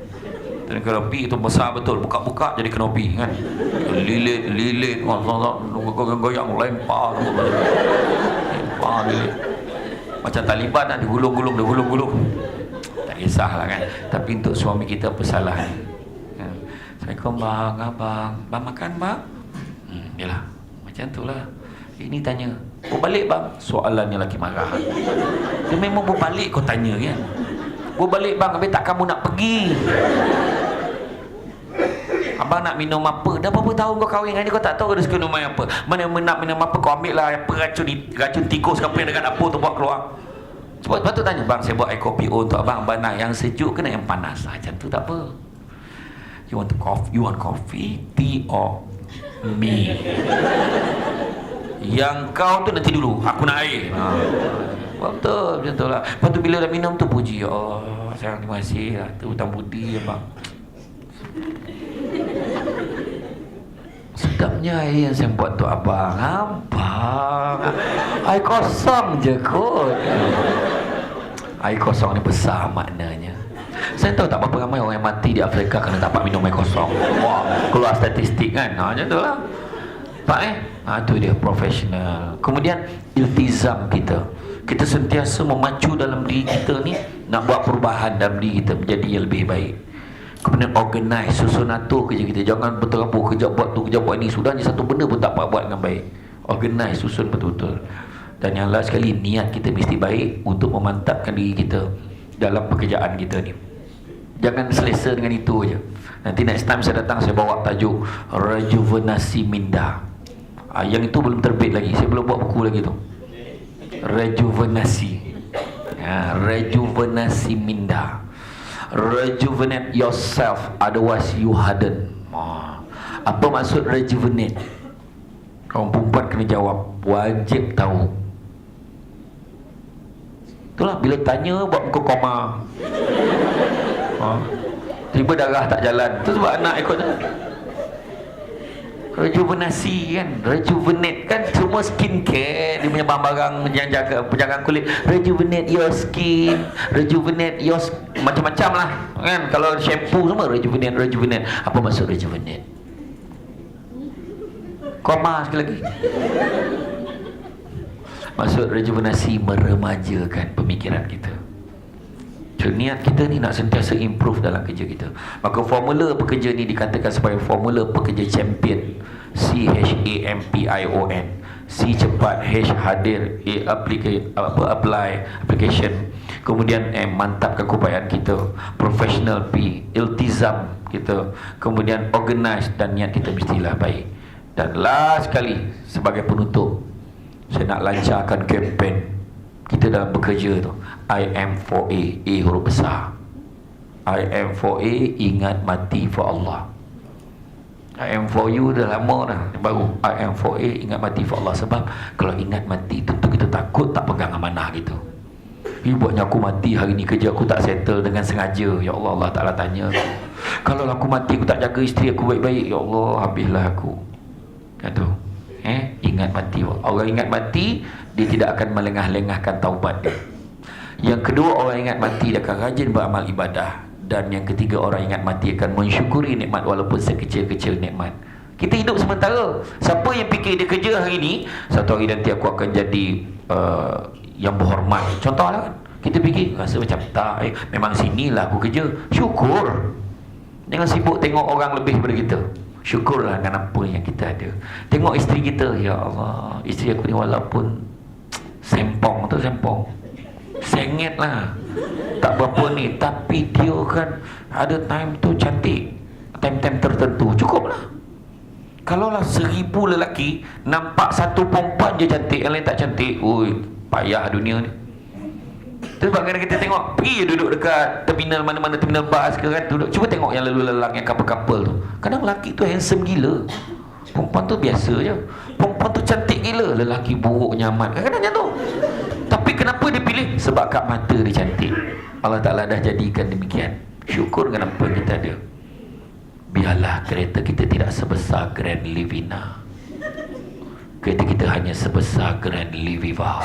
Tudung kanopi itu besar betul, buka-buka jadi kanopi kan. Lilit goyang lempar lilit. Macam Taliban lah, digulung-gulung. Tak kisahlah kan. Tapi untuk suami kita pesalah ni. Assalamualaikum bang, abang. Bang makan bang? Yalah, macam tu lah. Ini tanya, berbalik bang? Soalannya lelaki marah. Dia memang berbalik kau tanya kan. Berbalik bang, habis tak kamu nak pergi? Abang nak minum apa? Dah berapa tahun kau kahwin dengan dia, kau tak tahu dia suka minum apa? Mana nak minum apa, kau ambil lah apa racun tikus ke apa yang dekat dapur tu buat keluar. Sebab tu tanya, bang saya buat air kopi untuk abang. Abang nak yang sejuk ke nak yang panas? Macam tu tak apa. You want coffee, tea or me? Yang kau tu nanti dulu, aku nak air. Betul, macam tu lah. Lepas tu bila dah minum tu puji, oh sayang terima kasih lah, tu hutang budi abang. Sedapnya air yang saya buat tu abang. Air kosong je kot. Air kosong ni besar maknanya. Saya tahu tak berapa ramai orang yang mati di Afrika kerana tak dapat minum air kosong. Wah, keluar statistik kan. Macam tu lah. Pak tu dia profesional. Kemudian iltizam kita. Kita sentiasa memacu dalam diri kita ni nak buat perubahan dalam diri kita menjadi yang lebih baik. Kemudian organize, susun atur kerja kita. Jangan berterabur kerja buat tu, kerja buat ni. Sudahnya satu benda pun tak buat dengan baik. Organize, susun betul-betul. Dan yang last sekali, niat kita mesti baik untuk memantapkan diri kita dalam pekerjaan kita ni. Jangan selesa dengan itu aja. Nanti next time saya datang, saya bawa tajuk Rejuvenasi Minda. Yang itu belum terbit lagi. Saya belum buat buku lagi tu. Rejuvenasi. Rejuvenasi Minda. Rejuvenate yourself, otherwise you harden. Apa maksud rejuvenate? Orang perempuan kena jawab, wajib tahu. Itulah bila tanya buat muka koma. Tiba darah tak jalan. Itu sebab anak ikut tu. Rejuvenasi kan, rejuvenate kan semua skincare, dia punya barang-barang yang jaga penjagaan kulit. Rejuvenate your skin, rejuvenate your macam-macam lah kan. Kalau shampoo semua rejuvenate. Apa maksud rejuvenate? Koma sekali lagi. Maksud rejuvenasi meremajakan pemikiran kita. Niat kita ni nak sentiasa improve dalam kerja kita. Maka formula pekerja ni dikatakan sebagai formula pekerja champion. CHAMPION. C cepat, H hadir, apply application. Kemudian M mantapkan keupayaan kita. Professional, P iltizam kita. Kemudian organize, dan niat kita mestilah baik. Dan last sekali sebagai penutup, saya nak lancarkan kempen kita dalam bekerja tu. I am for A huruf besar. I am for A, ingat mati for Allah. I am for you dah lama dah, baru I am for A, ingat mati for Allah. Sebab kalau ingat mati tentu kita takut tak pegang amanah gitu. Buatnya aku mati hari ni kerja aku tak settle dengan sengaja. Ya Allah, Allah Ta'ala tanya, kalau aku mati aku tak jaga isteri aku baik-baik, ya Allah habislah aku. Kata ingat mati. Orang ingat mati, dia tidak akan melengah-lengahkan taubat dia. Yang kedua, orang ingat mati dia akan rajin beramal ibadah. Dan yang ketiga, orang ingat mati akan mensyukuri nikmat walaupun sekecil-kecil nikmat. Kita hidup sementara. Siapa yang fikir dia kerja hari ni, satu hari nanti aku akan jadi yang berhormat, contohlah kan. Kita fikir, rasa macam tak, memang sinilah aku kerja. Syukur. Jangan sibuk tengok orang lebih daripada kita. Syukurlah dengan apa yang kita ada. Tengok isteri kita, ya Allah, isteri aku ni walaupun sempong tu sempong, sengit lah, tak berapa ni, tapi dia kan ada time tu cantik, time-time tertentu, cukup lah. Kalaulah 1000 lelaki nampak satu perempuan je cantik, yang lain tak cantik, ui, payah dunia ni. Tu sebab kadang kita tengok, pergi je duduk dekat terminal mana-mana, terminal bas ke kan, duduk, cuba tengok yang lalu lalang, yang couple-couple tu. Kadang lelaki tu handsome gila, perempuan tu biasa je. Perempuan tu cantik gila, lelaki buruk nyaman, kadang-kadang macam tu. Tapi kenapa dia pilih? Sebab kat mata dia cantik. Allah Ta'ala dah jadikan demikian. Syukur dengan apa yang kita ada. Biarlah kereta kita tidak sebesar Grand Livina. kereta kita hanya sebesar Grand Liviva.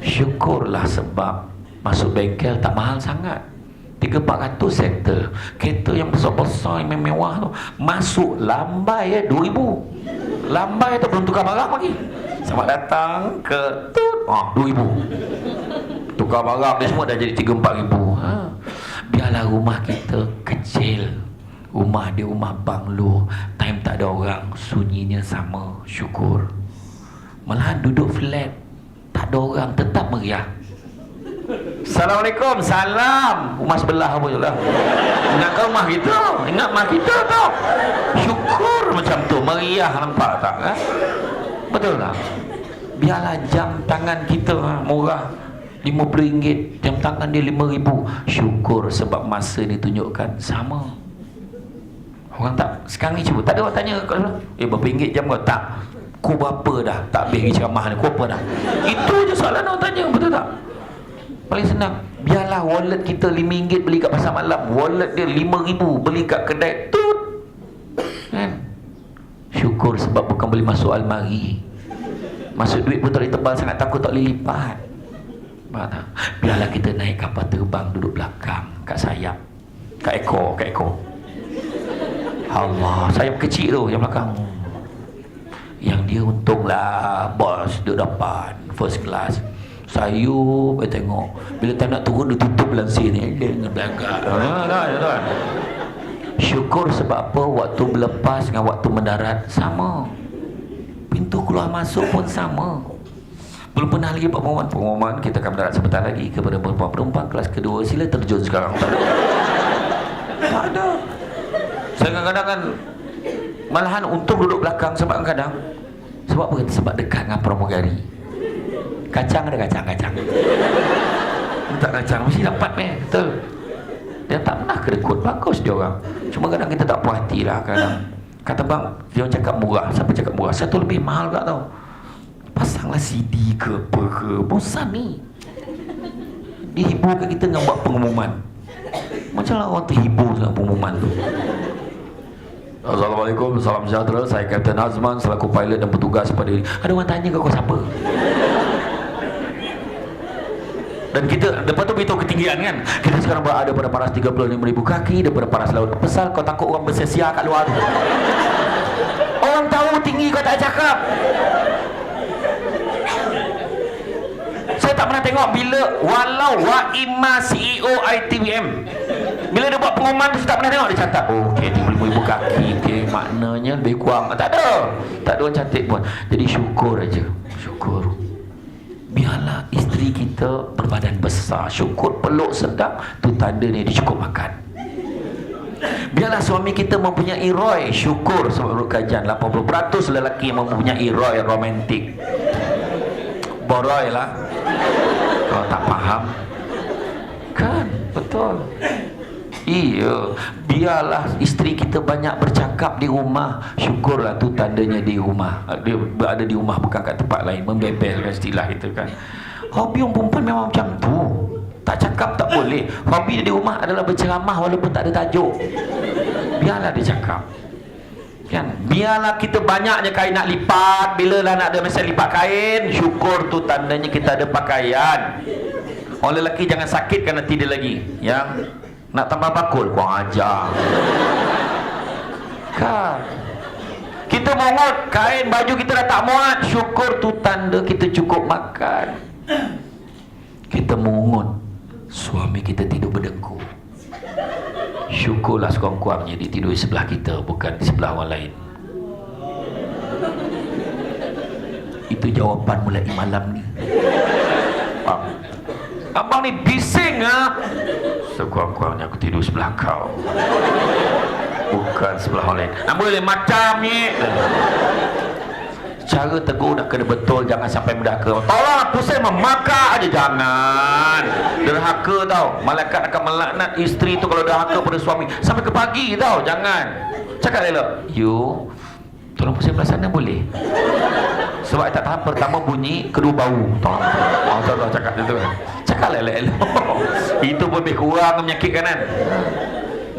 Syukurlah sebab masuk bengkel tak mahal sangat, 300-400 settle. Kereta yang besar-besar yang mewah tu masuk lambai 2,000. Lambai tu belum tukar barang lagi. Selamat datang ke 2,000. Tukar barang dia semua dah jadi 3-4 ribu. Biarlah rumah kita kecil, rumah dia rumah banglo, time tak ada orang, sunyinya sama, syukur. Malahan duduk flat tak ada orang tetap meriah. Assalamualaikum, salam. Rumah sebelah apa je lah. Ingatkan rumah kita, ingat rumah kita tau. Syukur macam tu, meriah, nampak tak kan? Betul tak? Biarlah jam tangan kita murah, RM50, jam tangan dia RM5,000. Syukur sebab masa ni tunjukkan sama. Orang tak, sekarang ni cuba, tak ada orang tanya berapa ringgit jam kau? Tak. Kau berapa dah? Tak habis ceramah ni, kau apa dah? Itu je soalan orang tanya, betul tak? Paling senang. Biarlah wallet kita RM5 beli kat pasar malam, wallet dia RM5,000 beli kat kedai tut, kan? Syukur sebab bukan boleh masuk almari. Masuk duit pun tak boleh tebal sangat, takut tak boleh lipat. Mana? Biarlah kita naik kapal terbang, duduk belakang kat sayap, kat ekor. Allah, sayap kecil tu yang belakang. Yang dia untunglah bos duduk depan first class. Sayup tengok, bila tak nak turun dia tutup lansir ni dengan belakang. Syukur sebab apa? Waktu berlepas dengan waktu mendarat sama, pintu keluar masuk pun sama. Belum pernah lagi buat pengumuman kita akan mendarat sebentar lagi kepada penumpang kelas kedua, sila terjun sekarang. Tak ada. Saya kadang-kadang kan malahan untung duduk belakang sebab kadang sebab apa? Sebab dekat dengan pramugari. Kacang ada kacang. Minta kacang mesti dapat betul. Dia tak pernah kedekut, bagus dia orang. Cuma kadang kita tak puas hati lah kadang. Kata bang, dia cakap murah. Siapa cakap murah? Satu lebih mahal tak tahu. Pasanglah CD ke apa ke, bosan ni. Dihiburkan kita dengan buat pengumuman. Macam lah orang terhibur dengan pengumuman tu. Assalamualaikum, salam sejahtera. Saya Kapten Azman selaku pilot dan petugas pada ini. Ada orang tanya ke kau siapa? Dan kita, lepas tu beritahu ketinggian kan. Kita sekarang berada pada paras 35,000 kaki daripada paras laut. Pesal kau takut orang bersesia kat luar tu. Orang tahu tinggi kau tak cakap. Saya tak pernah tengok bila walau Waima CEO ITBM, bila dia buat pengumuman tu saya tak pernah tengok dia catat. Oh, okey 35,000 kaki, okey maknanya lebih kurang. Tak ada orang cantik pun. Jadi syukur aja. Syukur. Biarlah isteri kita berbadan besar, syukur peluk sedap, tu tanda ni dia cukup makan. Biarlah suami kita mempunyai ROI, syukur sebab menurut kajian 80% lelaki yang mempunyai ROI romantik. Boroi lah kalau tak faham kan, betul. Iya, biarlah isteri kita banyak bercakap di rumah, syukurlah tu tandanya di rumah, dia berada di rumah bukan kat tempat lain, membebelkan istilah itu kan. Hobi orang perempuan memang macam tu, tak cakap tak boleh. Hobi dia di rumah adalah berceramah walaupun tak ada tajuk. Biarlah dia cakap kan. Biarlah kita banyaknya kain nak lipat, bila lah nak ada mesin lipat kain, syukur tu tandanya kita ada pakaian. Orang lelaki jangan sakit kan nanti dia lagi yang nak tambah bakul, kurang ajar kan. Kita mongot kain baju kita dah tak muat, syukur tu tanda kita cukup makan. Kita mongot suami kita tidur berdengkur, syukurlah sekurang-kurangnya dia tidur di sebelah kita, bukan di sebelah orang lain. Itu jawapan mulai malam ni. Abang ni bising ah. Sekurang-kurangnya aku tidur sebelah kau, bukan sebelah orang lain. Nak boleh macam ni. Cara tegur nak kena betul, jangan sampai mendahaka. Tolong pusing memakak aja, jangan derhaka tau. Malaikat akan melaknat isteri tu kalau derhaka pada suami sampai ke pagi tau. Jangan cakap elok, you tolong pusing belah sana boleh, sebab tak tahan pertama bunyi, kedua bau. Tolong cakap itu kan, cakap elok-elok. Itu pun lebih kurang menyakitkan kan.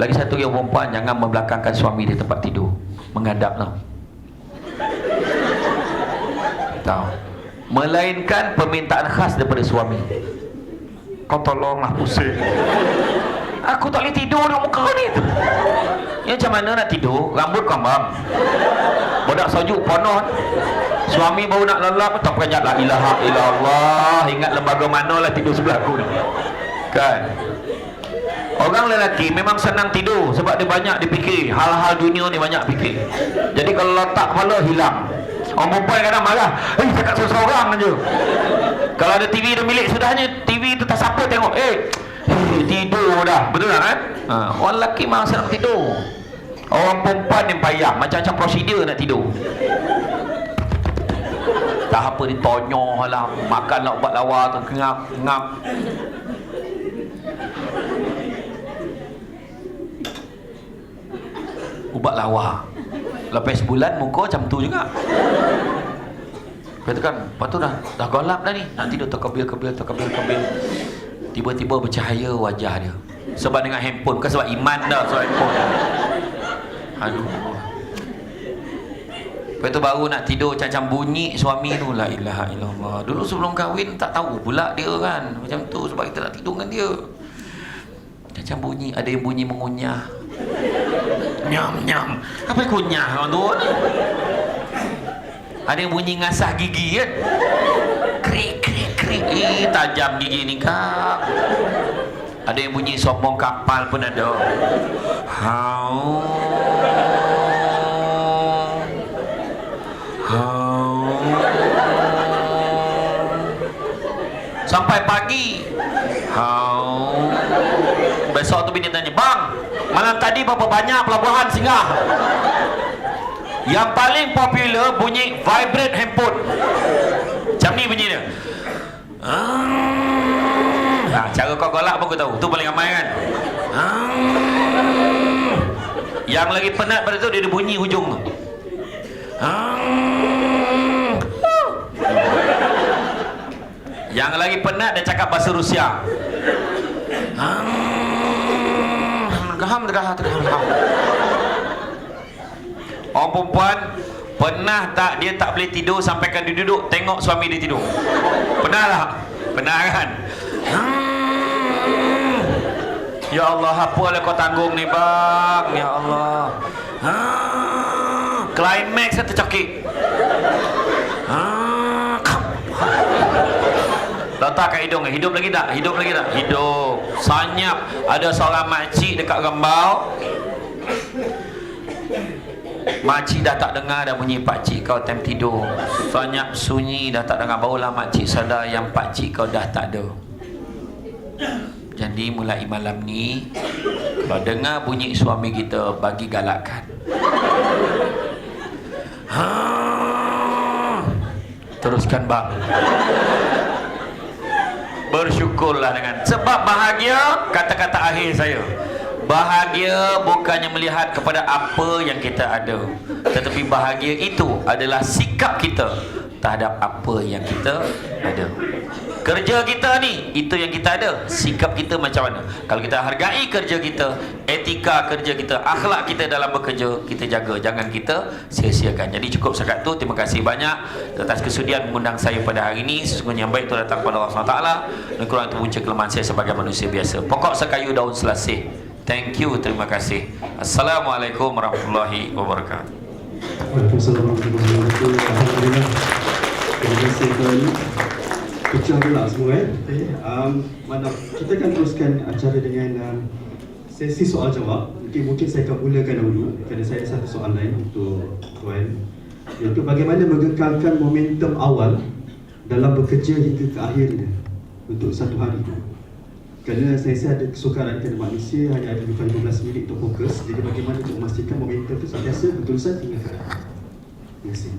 Lagi satu yang perempuan, jangan membelakangkan suami di tempat tidur, menghadap tau. tahu. Melainkan permintaan khas daripada suami. Kau tolonglah, pusing. Aku tak boleh tidur dengan muka ni. Ya macam mana nak tidur? Rambut kambang. Budak sajuk ponon. Suami baru nak lelap, tak peranjat la ilaha illallah. Ingat lembaga manalah tidur sebelah aku ni. Kan? Orang lelaki memang senang tidur sebab dia banyak dipikir. Hal-hal dunia ni banyak fikir. Jadi kalau letak kepala hilang. Orang perempuan kadang marah, cakap seorang-seorang je. Kalau ada TV dia milik sudahnya, TV tu tak siapa tengok. Tidur dah. Betul tak kan? Orang lelaki memang senang tidur. Orang perempuan yang payah, macam-macam prosedur nak tidur. Tak apa ditonyoh lah, makan lah ubat lawa tu, ngap. Ubat lawa. Lepas sebulan muka macam tu juga. Kata kan, lepas tu dah gelap dah ni. Nak tidur terkebil. Tiba-tiba bercahaya wajah dia. Sebab dengan handphone, bukan sebab iman dah, sebab handphone. Aduh. Lepas tu baru nak tidur macam bunyi suami tu, la ilaha illallah. Dulu sebelum kahwin tak tahu pula dia kan macam tu, sebab kita nak tidur dengan dia. Macam bunyi, ada yang bunyi mengunyah. Nyam. Apa yang kunyah orang tu? Ada yang bunyi ngasah gigi kan? Krik. Tajam gigi ni kak. Ada yang bunyi sopong kapal pun ada. Sampai pagi. Besok tu bini tanya, bang, malam tadi berapa banyak pelabuhan singgah? Yang paling popular bunyi vibrate handphone. Macam ni bunyi dia. Cara kau golak pun aku tahu. Tu paling ramai kan. Yang lagi penat pada tu dia bunyi hujung tu. Yang lagi penat dia cakap bahasa Rusia. Orang perempuan pernah tak dia tak boleh tidur sampaikan dia duduk tengok suami dia tidur? Pernah tak? Pernah kan? Ya Allah, apalah kau tanggung ni bang? Ya Allah. Climax tercekik. Letak kat hidung. Hidup lagi tak? Hidup. Sanyap. Ada seorang makcik dekat Rembau. Makcik dah tak dengar dah bunyi pakcik kau time tidur. Sanyap sunyi dah tak dengar. Barulah makcik sadar yang pakcik kau dah tak ada. Jadi mulai malam ni, kalau dengar bunyi suami kita, bagi galakan. Teruskan bang. Bersyukurlah dengan, sebab bahagia, kata-kata akhir saya, bahagia bukannya melihat kepada apa yang kita ada, tetapi bahagia itu adalah sikap kita terhadap apa yang kita ada. Kerja kita ni, itu yang kita ada. Sikap kita macam mana? Kalau kita hargai kerja kita, etika kerja kita, akhlak kita dalam bekerja, kita jaga, jangan kita sia-siakan. Jadi cukup setakat tu. Terima kasih banyak atas kesudian mengundang saya pada hari ini. Sesungguhnya yang baik itu datang kepada Allah SWT, dan kurang itu punca kelemahan saya sebagai manusia biasa. Pokok sekayu daun selasih. Thank you, terima kasih. Assalamualaikum warahmatullahi wabarakatuh. Waalaikumsalam warahmatullahi wabarakatuh. Alhamdulillah. Terima kasih kembali. Pecah pula semua mana kita akan teruskan acara dengan sesi soal jawab. Mungkin saya akan mulakan dahulu kerana saya ada satu soalan untuk Tuan, iaitu bagaimana mengekalkan momentum awal dalam bekerja hingga ke akhirnya untuk satu hari. Kerana saya ada kesukaran kerana manusia hanya ada 15 minit untuk fokus. Jadi bagaimana untuk memastikan momentum itu sentiasa berterusan hingga ke akhir. Terima kasih.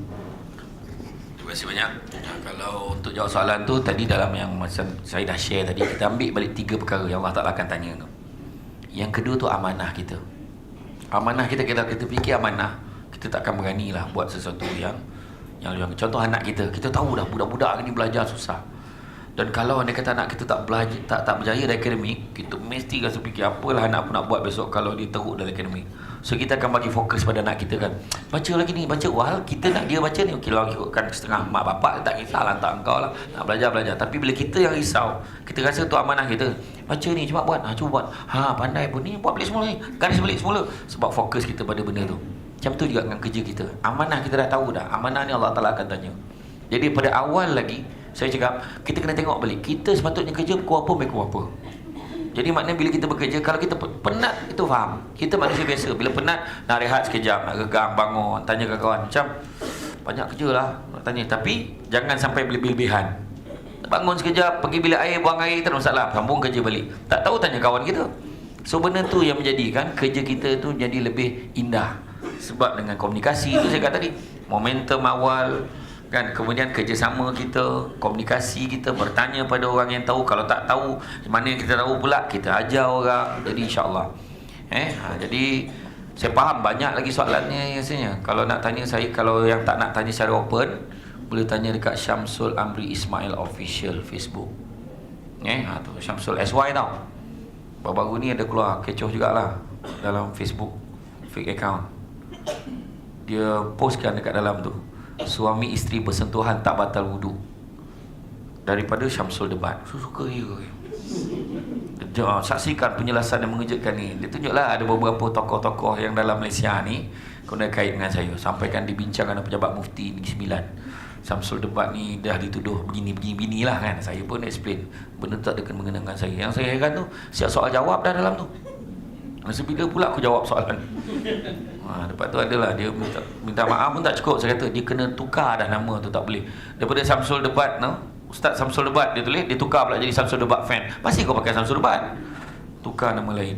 Terima kasih banyak. Kalau untuk jawab soalan tu tadi, dalam yang macam saya dah share tadi, kita ambil balik 3 perkara yang Allah Ta'ala akan tanya tu. Yang kedua tu amanah kita. Amanah kita fikir amanah, kita takkan beranilah buat sesuatu yang contoh anak kita tahu dah budak-budak ni belajar susah. Dan kalau anda kata anak kita tak belajar, tak berjaya dalam akademik, kita mesti rasa fikir apalah anak aku nak buat besok kalau dia teruk dalam akademik. So kita akan bagi fokus pada anak kita kan. Baca lagi ni, baca. Wah, kita nak dia baca ni. Okey lah, ikutkan setengah mak bapak tak kisahlah, tak engkau lah. Nak belajar. Tapi bila kita yang risau, kita rasa tu amanah kita. Baca ni, cuba buat. Cuba buat. Pandai pun ni, buat balik semula ni. Garis balik semula. Sebab fokus kita pada benda tu. Macam tu juga dengan kerja kita. Amanah kita dah tahu dah. Amanah ni Allah Ta'ala akan tanya. Jadi pada awal lagi, saya cakap, kita kena tengok balik. Kita sepatutnya kerja pukul apa. Jadi maknanya bila kita bekerja, kalau kita penat, itu faham. Kita manusia biasa. Bila penat, nak rehat sekejap, nak gegang, bangun, tanya ke kawan. Macam, banyak kerja lah, nak tanya. Tapi, jangan sampai berlebihan. Bangun sekejap, pergi bilik air, buang air, tak ada masalah. Sambung kerja balik. Tak tahu, tanya kawan kita. So, benda tu yang menjadikan kerja kita tu jadi lebih indah. Sebab dengan komunikasi, itu saya kata tadi, momentum awal, kan, kemudian kerjasama kita, komunikasi kita, bertanya pada orang yang tahu. Kalau tak tahu, mana yang kita tahu pula, kita ajar orang. Jadi insyaAllah jadi saya faham banyak lagi soalannya rasanya. Kalau nak tanya saya, kalau yang tak nak tanya secara open, boleh tanya dekat Syamsul Amri Ismail Official Facebook. Tu Syamsul SY tau. Baru-baru ni ada keluar kecoh jugalah dalam Facebook, fake account. Dia postkan dekat dalam tu, suami isteri bersentuhan tak batal wudu, daripada Syamsul Debat. Suka dia. Saksikan penjelasan yang mengejutkan ni. Dia tunjuklah ada beberapa tokoh-tokoh yang dalam Malaysia ni kena kait dengan saya. Sampaikan dibincangkan oleh pejabat mufti Negeri Sembilan. Syamsul Debat ni dah dituduh begini lah kan. Saya pun explain, benda tak ada kena mengena dengan saya. Yang saya heran tu, siap soal jawab dah dalam tu. Masa bila pula aku jawab soalan. Lepas tu adalah dia minta maaf pun tak cukup. Saya kata dia kena tukar dah nama tu, tak boleh. Daripada Syamsul Debat, Ustaz Syamsul Debat dia tulis, dia tukar pula jadi Syamsul Debat fan. Pasti kau pakai Syamsul Debat. Tukar nama lain.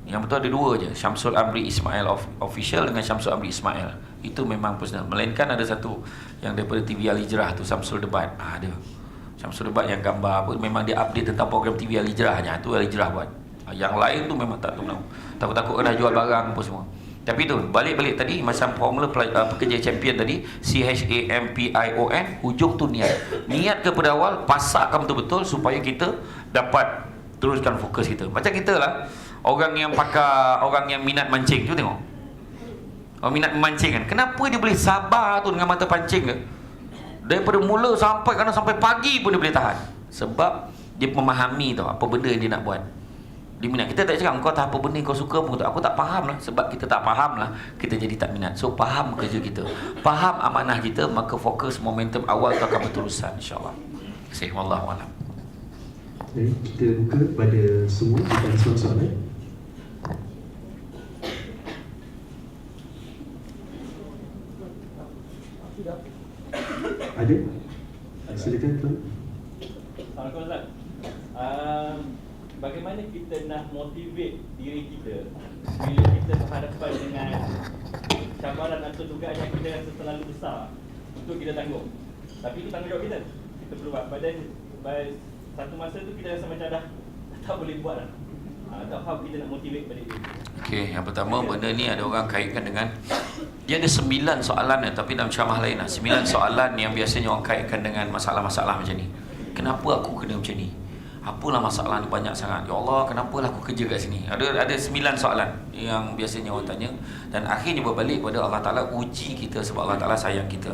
Yang betul ada dua je, Syamsul Amri Ismail Official dengan Syamsul Amri Ismail. Itu memang personal. Melainkan ada satu yang daripada TV Al-Hijrah tu, Syamsul Debat. Ada Syamsul Debat yang gambar apa, memang dia update tentang program TV Al-Hijrahnya. Tu Al-Hijrah buat. Yang lain tu memang tak tahu. Takut-takut kena jual barang apa semua. Tapi tu balik tadi macam formula pekerja champion tadi, CHAMPION, hujung tu niat kepada awal, pasakkan betul-betul supaya kita dapat teruskan fokus kita. Macam kita lah, orang yang minat mancing, cuba tengok. Orang minat memancing kan, kenapa dia boleh sabar tu dengan mata pancing ke? Daripada mula sampai pagi pun dia boleh tahan. Sebab dia memahami tau apa benda yang dia nak buat. Dia minat. Kita tak cakap kau tak apa benda kau suka pun, aku tak faham lah. Sebab kita tak faham lah, kita jadi tak minat. So faham kerja kita, faham amanah kita, maka fokus momentum awal tu akan berterusan, insyaAllah. Wallahualam. Baik, kita buka kepada semua. Kita ada soalan-soalan. Ada? Silakan tuan. Assalamualaikum Ustaz. Bagaimana kita nak motivate diri kita bila kita berhadapan dengan cabaran atau tugas yang kita rasa terlalu besar untuk kita tanggung. Tapi itu tanggungjawab kita. Kita perlu buat. Pada satu masa tu kita rasa macam dah tak boleh buat lah. Tak faham kita nak motivate pada diri. Okey, yang pertama benda ni ada orang kaitkan dengan, dia ada 9 soalan tapi dalam ceramah lain lah. 9 soalan yang biasanya orang kaitkan dengan masalah-masalah macam ni. Kenapa aku kena macam ni? Apalah masalah ni banyak sangat. Ya Allah, kenapalah aku kerja kat sini? Ada 9 soalan yang biasanya orang tanya, dan akhirnya berbalik pada Allah Ta'ala uji kita sebab Allah Ta'ala sayang kita.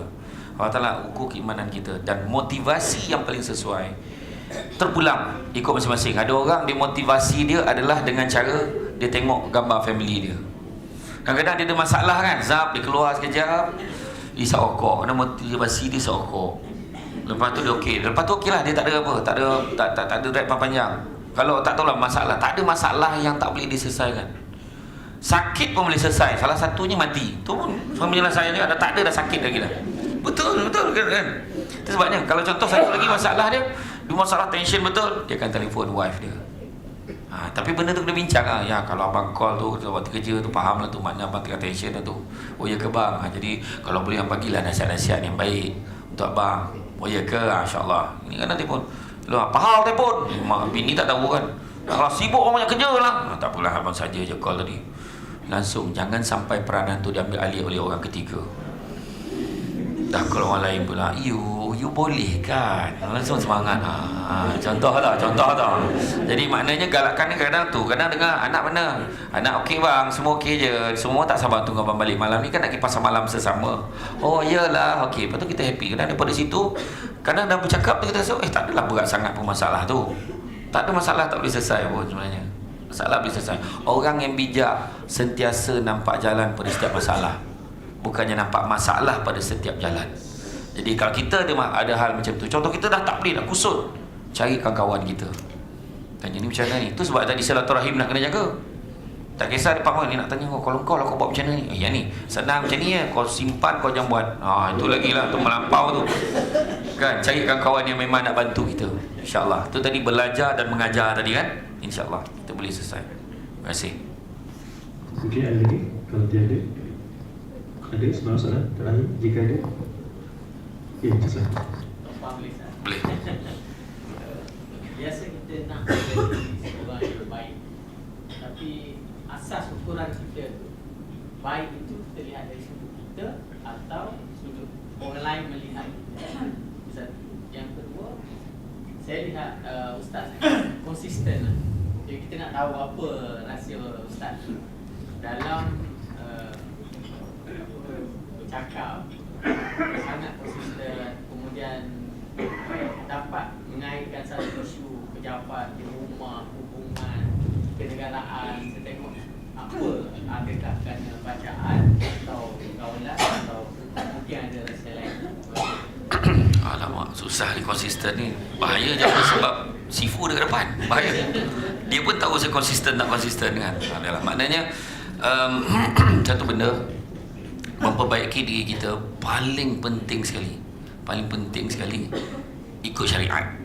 Allah Ta'ala ukur keimanan kita, dan motivasi yang paling sesuai terpulang ikut masing-masing. Ada orang dia motivasi dia adalah dengan cara dia tengok gambar family dia. Kadang-kadang dia ada masalah kan, zap dia keluar sekejap, dia sokok, ada motivasi dia sokok. Lepas tu dia okey. Lepas tu okeylah, dia tak ada apa, tak ada drag panjang. Kalau tak tahulah masalah, tak ada masalah yang tak boleh diselesaikan. Sakit pun boleh selesai. Salah satunya mati. Tu pun suami saya juga tak ada dah sakit lagi dah. Betul kan? Itu sebabnya kalau contoh satu lagi masalah dia masalah tension betul, dia akan telefon wife dia. Tapi benda tu kena bincang lah. Ya, kalau abang call tu waktu kerja tu, faham lah tu makna abang tengah tension tu. Oh ya ke bang? Jadi kalau boleh abang bagilah nasihat-nasihat yang baik untuk abang. Oh ya ke? InsyaAllah. Ini kan nanti pun apa hal telefon? Bini tak tahu kan. Kalau sibuk orang banyak kerja lah. Tak apalah, abang saja je call tadi. Langsung, jangan sampai peranan tu diambil alih oleh orang ketiga. Dah kalau orang lain pula, you boleh kan? Langsung semangat. Contoh tau. Jadi maknanya galakan ni kadang dengar anak mana? Anak okey bang, semua okey je. Semua tak sabar tunggu abang balik malam ni kan nak pergi pasar malam sesama. Oh iyalah, okey. Lepas tu kita happy. Kadang daripada situ, kadang dah bercakap tu kita rasa, tak adalah berat sangat pun masalah tu. Tak ada masalah, tak boleh selesai pun sebenarnya. Masalah boleh selesai. Orang yang bijak sentiasa nampak jalan pada setiap masalah, bukannya nampak masalah pada setiap jalan. Jadi kalau kita ada hal macam tu, contoh kita dah tak boleh, dah kusut, cari kawan-kawan kita, tanya ni macam mana ni. Tu sebab tadi silaturahim nak kena jaga. Tak kisah depan orang ni nak tanya kau, kalau kau lah kau buat macam mana ni, yang ni senang macam ni ya, kau simpan, kau jangan buat. Itu lagi lah, tu melampau tu kan. Cari kawan-kawan yang memang nak bantu kita, insyaAllah. Tu tadi belajar dan mengajar tadi kan, insyaAllah kita boleh selesai. Terima kasih. Mungkin ada lagi, kalau tiada ada sebarang soalan terakhir, jika ada. Selesai. Boleh. Biasa kita nak jadi seorang yang baik, tapi asas ukuran kita tu, baik itu kita lihat dari sudut kita atau sudut orang lain melihat kita. Satu. Yang kedua, saya lihat Ustaz konsisten lah. Jadi kita nak tahu apa rahsia Ustaz dalam bercakap, sangat konsisten, kemudian dapat mengaitkan satu isu pejabat di rumah, hubungan, kenegaraan. Saya tengok apa, adakah kerana bacaan atau kawalan atau mungkin ada rahsia lain. Alamak, susah ni konsisten ni. Bahaya je sebab sifu dekat depan. Bahaya. Dia pun tahu saya konsisten tak konsisten kan. Adalah maknanya satu benda, memperbaiki diri kita paling penting sekali. Paling penting sekali ikut syariat.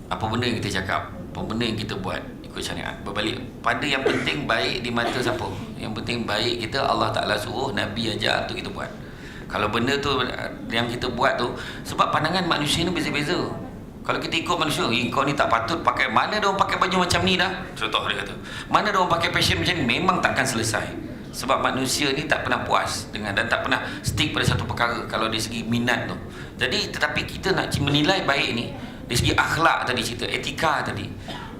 Apa benda yang kita cakap, apa benda yang kita buat, ikut syariat. Berbalik pada yang penting baik di mata siapa? Yang penting baik kita, Allah Ta'ala suruh, Nabi ajar tu kita buat. Kalau benda tu yang kita buat tu, sebab pandangan manusia ni beza-beza. Kalau kita ikut manusia, kau ni tak patut pakai, mana dia orang pakai baju macam ni dah, contoh dia kata, mana dia orang pakai fashion macam ni, memang takkan selesai. Sebab manusia ni tak pernah puas dengan, dan tak pernah stick pada satu perkara kalau dari segi minat tu. Jadi tetapi kita nak menilai baik ni dari segi akhlak tadi, cerita etika tadi,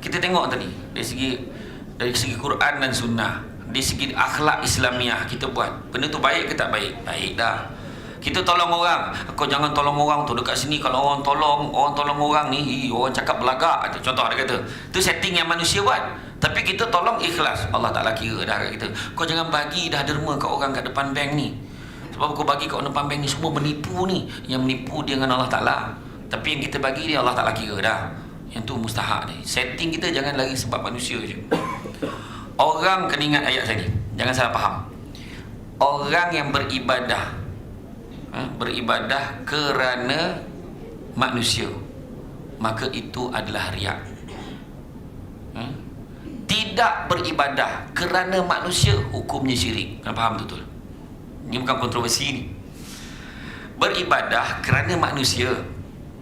kita tengok tadi dari segi Quran dan sunnah, dari segi akhlak Islamiah kita buat benda tu baik ke tak baik? Baik dah. Kita tolong orang, kau jangan tolong orang tu dekat sini. Kalau orang tolong orang ni, orang cakap belagak, contoh dia kata, tu setting yang manusia buat. Tapi kita tolong ikhlas, Allah Ta'ala kira dah kat kita. Kau jangan bagi dah derma kat orang kat depan bank ni. Sebab kau bagi kat orang depan bank ni semua menipu ni. Yang menipu dia dengan Allah Ta'ala. Tapi yang kita bagi dia Allah Ta'ala kira dah. Yang tu mustahak ni. Setting kita jangan lagi sebab manusia je. Orang kena ingat ayat tadi, jangan salah faham. Orang yang beribadah kerana manusia, maka itu adalah riak. Tidak beribadah kerana manusia, hukumnya syirik. Kena faham betul. Ini bukan kontroversi ni. Beribadah kerana manusia,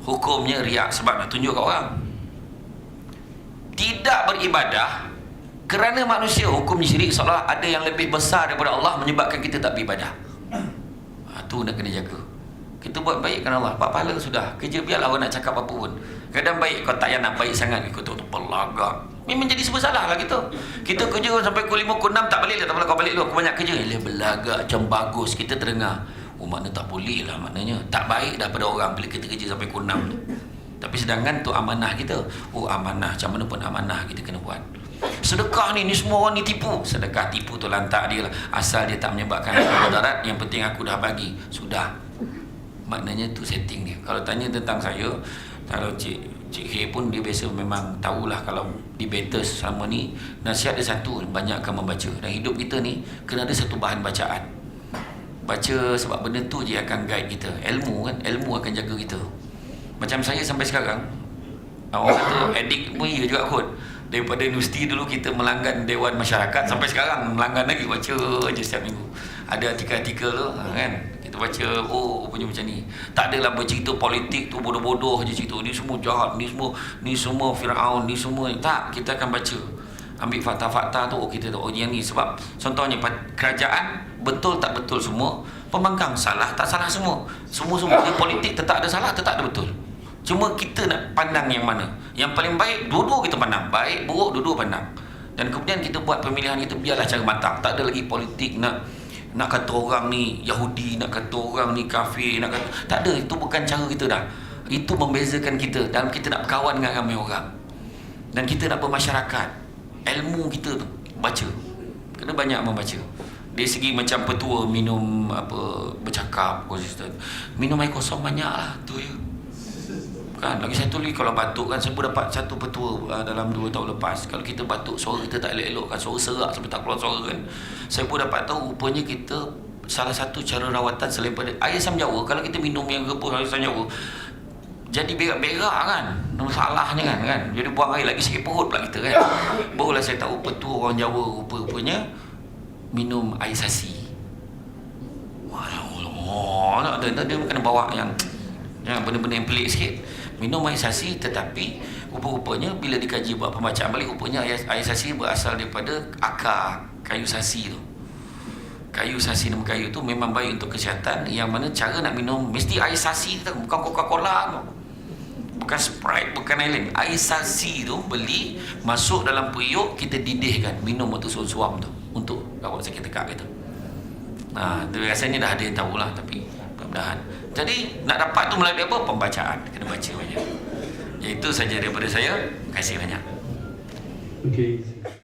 hukumnya riak, sebab nak tunjuk kat orang. Tidak beribadah kerana manusia, hukumnya syirik, seolah ada yang lebih besar daripada Allah menyebabkan kita tak beribadah. Tu nak kena jaga. Kita buat baik kerana Allah, dapat pahala sudah. Kerja biarlah orang nak cakap apa pun. Kadang baik, kau tak payah nak baik sangat, kau tu pelagak. Memang jadi serba salah lah kita. Kita kerja sampai pukul 5, pukul 6 tak balik, tak boleh kau balik dulu, aku banyak kerja. Belagak macam bagus, kita terdengar. Makna tak boleh lah, maknanya tak baik daripada orang bila kita kerja sampai pukul 6 tu. Tapi sedangkan tu amanah kita. Amanah, macam mana pun amanah kita kena buat. Sedekah ni semua orang ni tipu. Sedekah tipu tu lantak dia lah. Asal dia tak menyebabkan mudarat, yang penting aku dah bagi, sudah. Maknanya tu setting dia. Kalau tanya tentang saya, kalau Cik He pun dia biasa memang tahulah, kalau debaters selama ni nasihat dia satu, banyakkan membaca. Dan hidup kita ni kena ada satu bahan bacaan. Baca, sebab benda tu je akan guide kita. Ilmu kan, ilmu akan jaga kita. Macam saya sampai sekarang, orang kata adik pun ya juga kot. Daripada universiti dulu kita melanggan Dewan Masyarakat, sampai sekarang melanggan lagi, baca je setiap minggu. Ada artikel-artikel tu kan, kita baca, punya macam ni. Tak adalah bercerita politik tu bodoh-bodoh je cerita, ni semua jahat, ni semua Firaun, ni semua. Tak, kita akan baca, ambil fakta-fakta tu, kita tahu yang ni. Sebab contohnya kerajaan betul tak betul semua, pembangkang salah tak salah semua. Semua-semua dia politik tetap ada salah, tetap ada betul. Cuma kita nak pandang yang mana. Yang paling baik, dua-dua kita pandang. Baik, buruk, dua-dua pandang. Dan kemudian kita buat pemilihan kita biarlah cara matang. Tak ada lagi politik nak kata orang ni Yahudi, nak kata orang ni kafir, nak kata, tak ada. Itu bukan cara kita dah. Itu membezakan kita dalam kita nak berkawan dengan ramai orang. Dan kita nak bermasyarakat. Ilmu kita tu baca. Kena banyak membaca. Dari segi macam petua minum bercakap konsisten. Minum air kosong banyaklah tu ya. Kan lagi satu lagi kalau batuk kan, saya pun dapat satu petua dalam 2 tahun lepas. Kalau kita batuk suara kita tak elok-elok kan, suara serak sampai tak keluar suara kan. Saya pun dapat tahu rupanya kita salah satu cara rawatan selain pada air asam jawa, kalau kita minum yang rebus air asam jawa jadi berak-berak kan, masalahnya kan. Jadi buang air lagi sakit perut pula kita kan. Barulah saya tahu petua orang Jawa rupanya minum air sasi. Wah, dia kena bawa yang benda-benda yang pelik sikit. Minum air sasi, tetapi rupa-rupanya bila dikaji buat pembacaan balik, rupanya air sasi berasal daripada akar kayu sasi tu. Kayu sasi, nama kayu tu memang baik untuk kesihatan. Yang mana cara nak minum mesti air sasi tu, bukan Coca-Cola, bukan Sprite, bukan air lain. Air sasi tu beli, masuk dalam periuk, kita didihkan, minum waktu suam-suam tu untuk rawat sakit tekak kita. Rasanya dah ada yang tahulah, tapi mudah-mudahan. Jadi nak dapat tu melalui apa? Pembacaan. Kena baca banyak. Itu saja daripada saya. Terima kasih banyak. Okey.